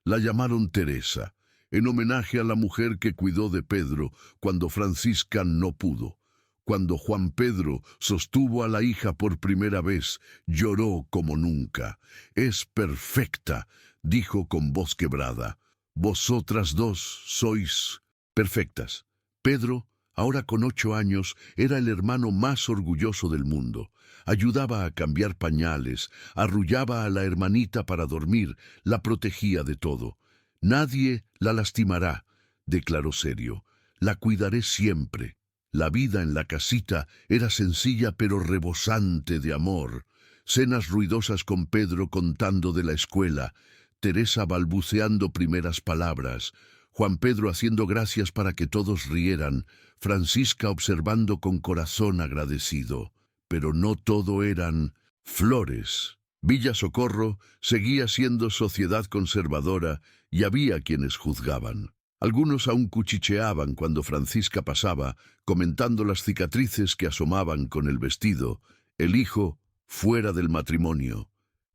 La llamaron Teresa. en homenaje a la mujer que cuidó de Pedro cuando Francisca no pudo. Cuando Juan Pedro sostuvo a la hija por primera vez, lloró como nunca. «Es perfecta», dijo con voz quebrada. «Vosotras dos sois perfectas». Pedro, ahora con 8 años, era el hermano más orgulloso del mundo. Ayudaba a cambiar pañales, arrullaba a la hermanita para dormir, la protegía de todo. «Nadie la lastimará», declaró serio. «La cuidaré siempre». La vida en la casita era sencilla pero rebosante de amor. Cenas ruidosas con Pedro contando de la escuela, Teresa balbuceando primeras palabras, Juan Pedro haciendo gracias para que todos rieran, Francisca observando con corazón agradecido. Pero no todo eran flores. Villa Socorro seguía siendo sociedad conservadora y había quienes juzgaban. Algunos aún cuchicheaban cuando Francisca pasaba, comentando las cicatrices que asomaban con el vestido, el hijo fuera del matrimonio.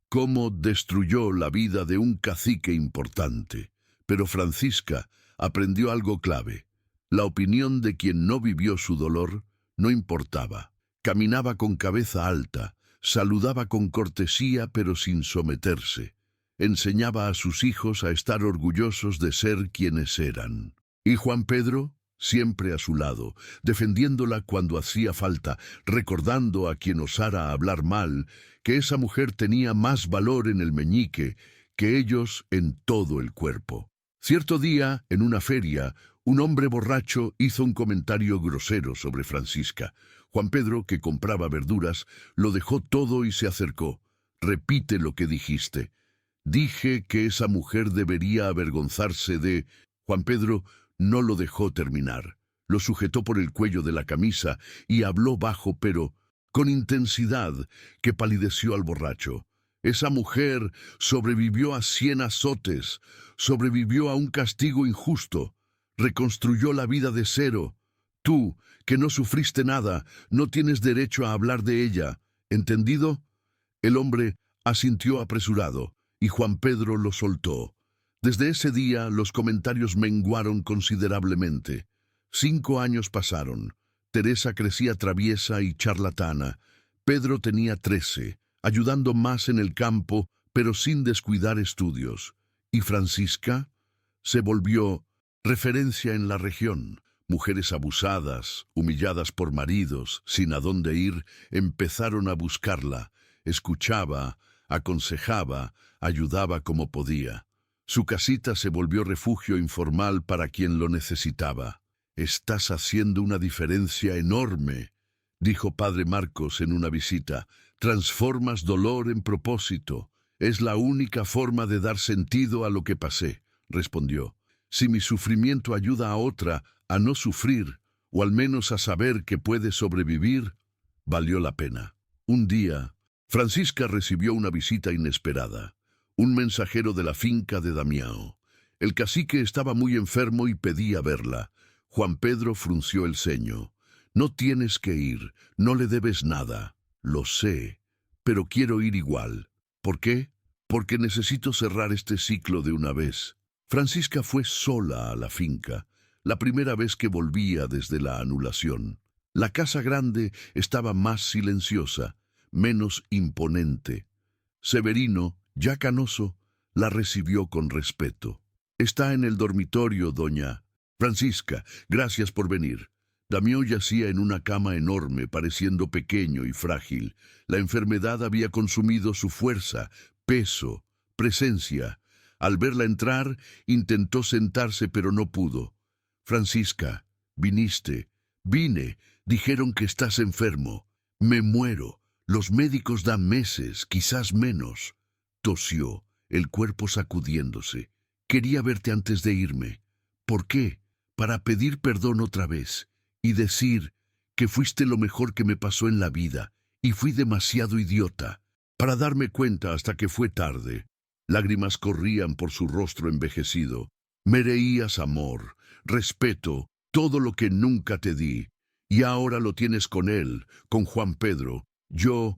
Cómo destruyó la vida de un cacique importante. Pero Francisca aprendió algo clave. La opinión de quien no vivió su dolor no importaba. Caminaba con cabeza alta, saludaba con cortesía pero sin someterse. Enseñaba a sus hijos a estar orgullosos de ser quienes eran. Y Juan Pedro, siempre a su lado, defendiéndola cuando hacía falta, recordando a quien osara hablar mal, que esa mujer tenía más valor en el meñique que ellos en todo el cuerpo. Cierto día, en una feria, un hombre borracho hizo un comentario grosero sobre Francisca. Juan Pedro, que compraba verduras, lo dejó todo y se acercó. «Repite lo que dijiste». «Dije que esa mujer debería avergonzarse de...». Juan Pedro no lo dejó terminar. Lo sujetó por el cuello de la camisa y habló bajo pero con intensidad que palideció al borracho. «Esa mujer sobrevivió a 100 azotes, sobrevivió a un castigo injusto, reconstruyó la vida de cero. Tú, que no sufriste nada, no tienes derecho a hablar de ella. ¿Entendido?». El hombre asintió apresurado y Juan Pedro lo soltó. Desde ese día los comentarios menguaron considerablemente. 5 años pasaron. Teresa crecía traviesa y charlatana. Pedro tenía 13, ayudando más en el campo, pero sin descuidar estudios. Y Francisca se volvió referencia en la región. Mujeres abusadas, humilladas por maridos, sin a dónde ir, empezaron a buscarla. Escuchaba, aconsejaba, ayudaba como podía. Su casita se volvió refugio informal para quien lo necesitaba. «Estás haciendo una diferencia enorme», dijo Padre Marcos en una visita. «Transformas dolor en propósito. Es la única forma de dar sentido a lo que pasé», respondió. «Si mi sufrimiento ayuda a otra a no sufrir, o al menos a saber que puede sobrevivir, valió la pena». Un día, Francisca recibió una visita inesperada. Un mensajero de la finca de Damião. El cacique estaba muy enfermo y pedía verla. Juan Pedro frunció el ceño. «No tienes que ir, no le debes nada». «Lo sé, pero quiero ir igual». «¿Por qué?». «Porque necesito cerrar este ciclo de una vez». Francisca fue sola a la finca, la primera vez que volvía desde la anulación. La casa grande estaba más silenciosa, menos imponente. Severino, ya canoso, la recibió con respeto. «Está en el dormitorio, doña Francisca. Gracias por venir». Damião yacía en una cama enorme, pareciendo pequeño y frágil. La enfermedad había consumido su fuerza, peso, presencia. Al verla entrar, intentó sentarse, pero no pudo. «Francisca, viniste». «Vine. Dijeron que estás enfermo». «Me muero. Los médicos dan meses, quizás menos». Tosió, el cuerpo sacudiéndose. «Quería verte antes de irme». «¿Por qué?». «Para pedir perdón otra vez y decir que fuiste lo mejor que me pasó en la vida y fui demasiado idiota para darme cuenta hasta que fue tarde». Lágrimas corrían por su rostro envejecido. «Mereías amor, respeto, todo lo que nunca te di. Y ahora lo tienes con él, con Juan Pedro. Yo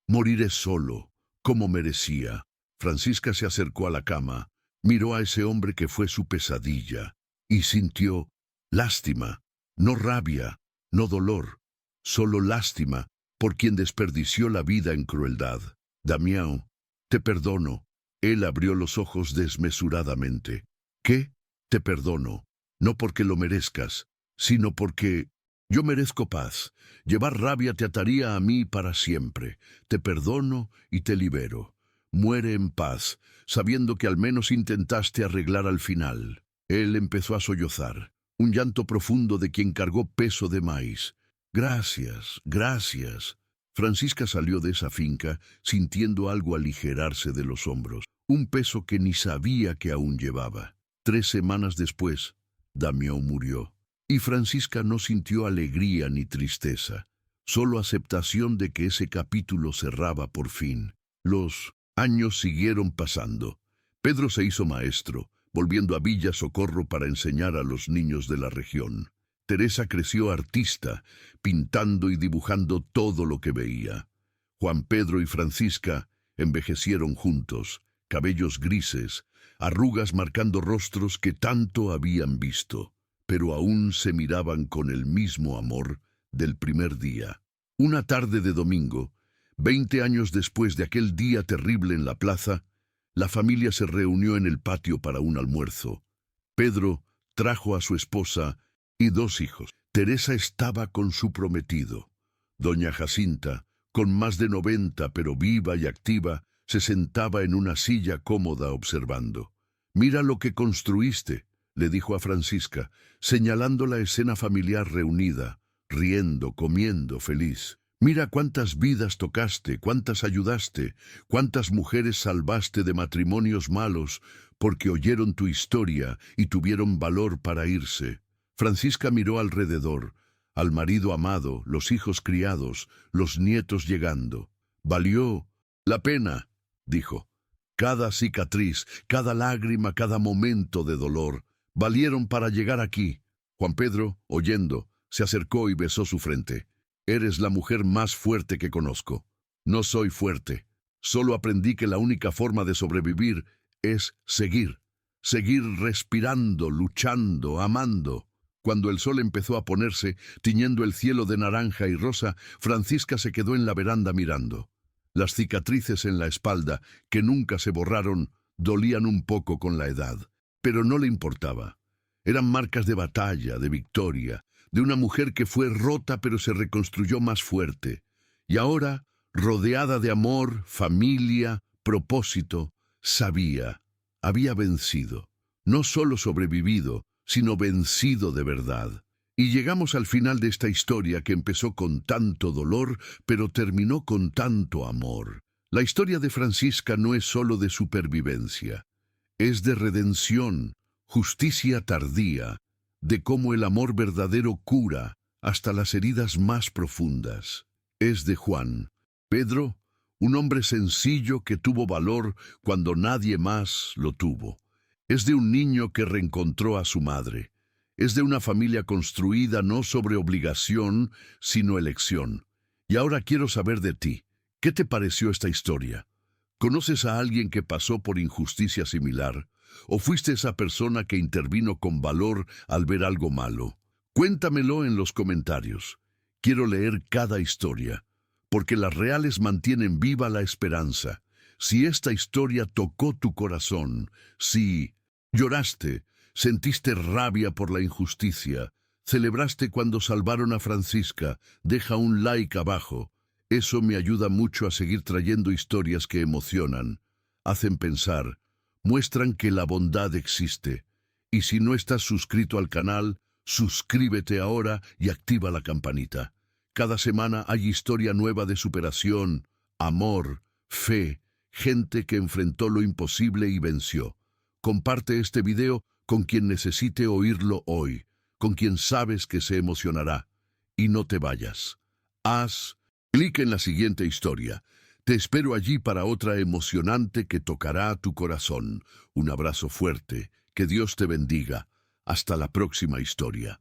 moriré solo, como merecía». Francisca se acercó a la cama. Miró a ese hombre que fue su pesadilla y sintió lástima, no rabia, no dolor, solo lástima por quien desperdició la vida en crueldad. Damián, te perdono. Él abrió los ojos desmesuradamente. ¿Qué? Te perdono. No porque lo merezcas, sino porque yo merezco paz. Llevar rabia te ataría a mí para siempre. Te perdono y te libero. Muere en paz, sabiendo que al menos intentaste arreglar al final. Él empezó a sollozar, un llanto profundo de quien cargó peso de maíz. Gracias, gracias. Francisca salió de esa finca sintiendo algo aligerarse de los hombros, un peso que ni sabía que aún llevaba. 3 semanas después, Damián murió, y Francisca no sintió alegría ni tristeza, solo aceptación de que ese capítulo cerraba por fin. Los años siguieron pasando. Pedro se hizo maestro, volviendo a Villa Socorro para enseñar a los niños de la región. Teresa creció artista, pintando y dibujando todo lo que veía. Juan Pedro y Francisca envejecieron juntos, cabellos grises, arrugas marcando rostros que tanto habían visto, pero aún se miraban con el mismo amor del primer día. Una tarde de domingo, 20 años después de aquel día terrible en la plaza, la familia se reunió en el patio para un almuerzo. Pedro trajo a su esposa y 2 hijos. Teresa estaba con su prometido. Doña Jacinta, con más de 90 pero viva y activa, se sentaba en una silla cómoda observando. «Mira lo que construiste», le dijo a Francisca, señalando la escena familiar reunida, riendo, comiendo, feliz. «Mira cuántas vidas tocaste, cuántas ayudaste, cuántas mujeres salvaste de matrimonios malos porque oyeron tu historia y tuvieron valor para irse». Francisca miró alrededor, al marido amado, los hijos criados, los nietos llegando. «Valió la pena», dijo. «Cada cicatriz, cada lágrima, cada momento de dolor, valieron para llegar aquí». Juan Pedro, oyendo, se acercó y besó su frente. «Eres la mujer más fuerte que conozco». «No soy fuerte. Solo aprendí que la única forma de sobrevivir es seguir. Seguir respirando, luchando, amando». Cuando el sol empezó a ponerse, tiñendo el cielo de naranja y rosa, Francisca se quedó en la veranda mirando. Las cicatrices en la espalda, que nunca se borraron, dolían un poco con la edad, pero no le importaba. Eran marcas de batalla, de victoria, de una mujer que fue rota pero se reconstruyó más fuerte. Y ahora, rodeada de amor, familia, propósito, había vencido. No solo sobrevivido, sino vencido de verdad. Y llegamos al final de esta historia que empezó con tanto dolor, pero terminó con tanto amor. La historia de Francisca no es solo de supervivencia, es de redención, justicia tardía, de cómo el amor verdadero cura hasta las heridas más profundas. Es de Juan Pedro, un hombre sencillo que tuvo valor cuando nadie más lo tuvo. Es de un niño que reencontró a su madre. Es de una familia construida no sobre obligación, sino elección. Y ahora quiero saber de ti. ¿Qué te pareció esta historia? ¿Conoces a alguien que pasó por injusticia similar? ¿O fuiste esa persona que intervino con valor al ver algo malo? Cuéntamelo en los comentarios. Quiero leer cada historia, porque las reales mantienen viva la esperanza. Si esta historia tocó tu corazón, si lloraste, sentiste rabia por la injusticia, celebraste cuando salvaron a Francisca, deja un like abajo. Eso me ayuda mucho a seguir trayendo historias que emocionan, hacen pensar, muestran que la bondad existe. Y si no estás suscrito al canal, suscríbete ahora y activa la campanita. Cada semana hay historia nueva de superación, amor, fe, gente que enfrentó lo imposible y venció. Comparte este video con quien necesite oírlo hoy, con quien sabes que se emocionará. Y no te vayas. Haz clic en la siguiente historia. Te espero allí para otra emocionante que tocará tu corazón. Un abrazo fuerte. Que Dios te bendiga. Hasta la próxima historia.